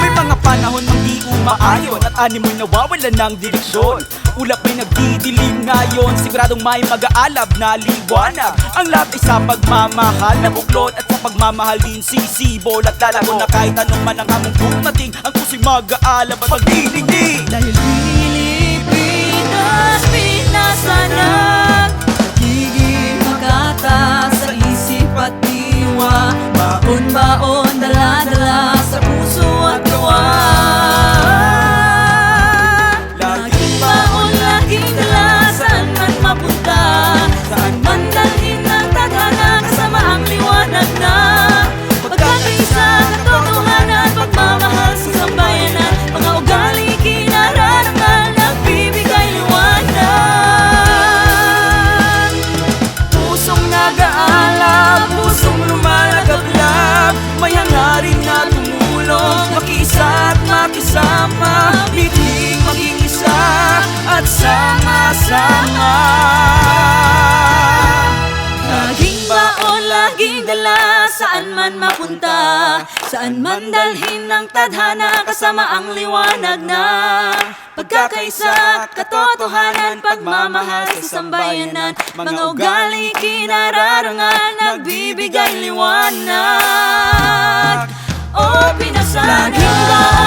May mga panahon mang di umaayon at animoy nawawalan ng direksyon. Ulap may nagdidilim ngayon, siguradong may mag-aalab na liwanag. Ang lahat ay sa pagmamahal na buklod at sa pagmamahal din sisibol at lalago na kahit anong man ang hamong dumating, ang puso'y mag-aalab at magdidigdig. Dahil Pilipinas, pinasanag, pagiging makata sa isip at diwa, baon-baon, dala-dala sa puso at gawa. Laging baon, laging dala, saan man mapunta, saan man dalhin ng tadhana, kasama ang liwanag na pagkakaisa, katotohanan, pagmamahal sa sambayanan, mga ugali, kinararangan, nagbibigay liwanag. Pusong nag-aalab, pusong lumalagablab, may hangarin na tumulong, makiisa at makisama, biting maging isa at sama-sama. Laging baon, laging dala, saan man mapunta, saan man dalhin ng tadhana, kasama ang liwanag na pagkakaisa, katotohanan, pagmamahal sa sambayanan, mga ugali, kinararangan, nagbibigay liwanag. O pinasana, laging baon,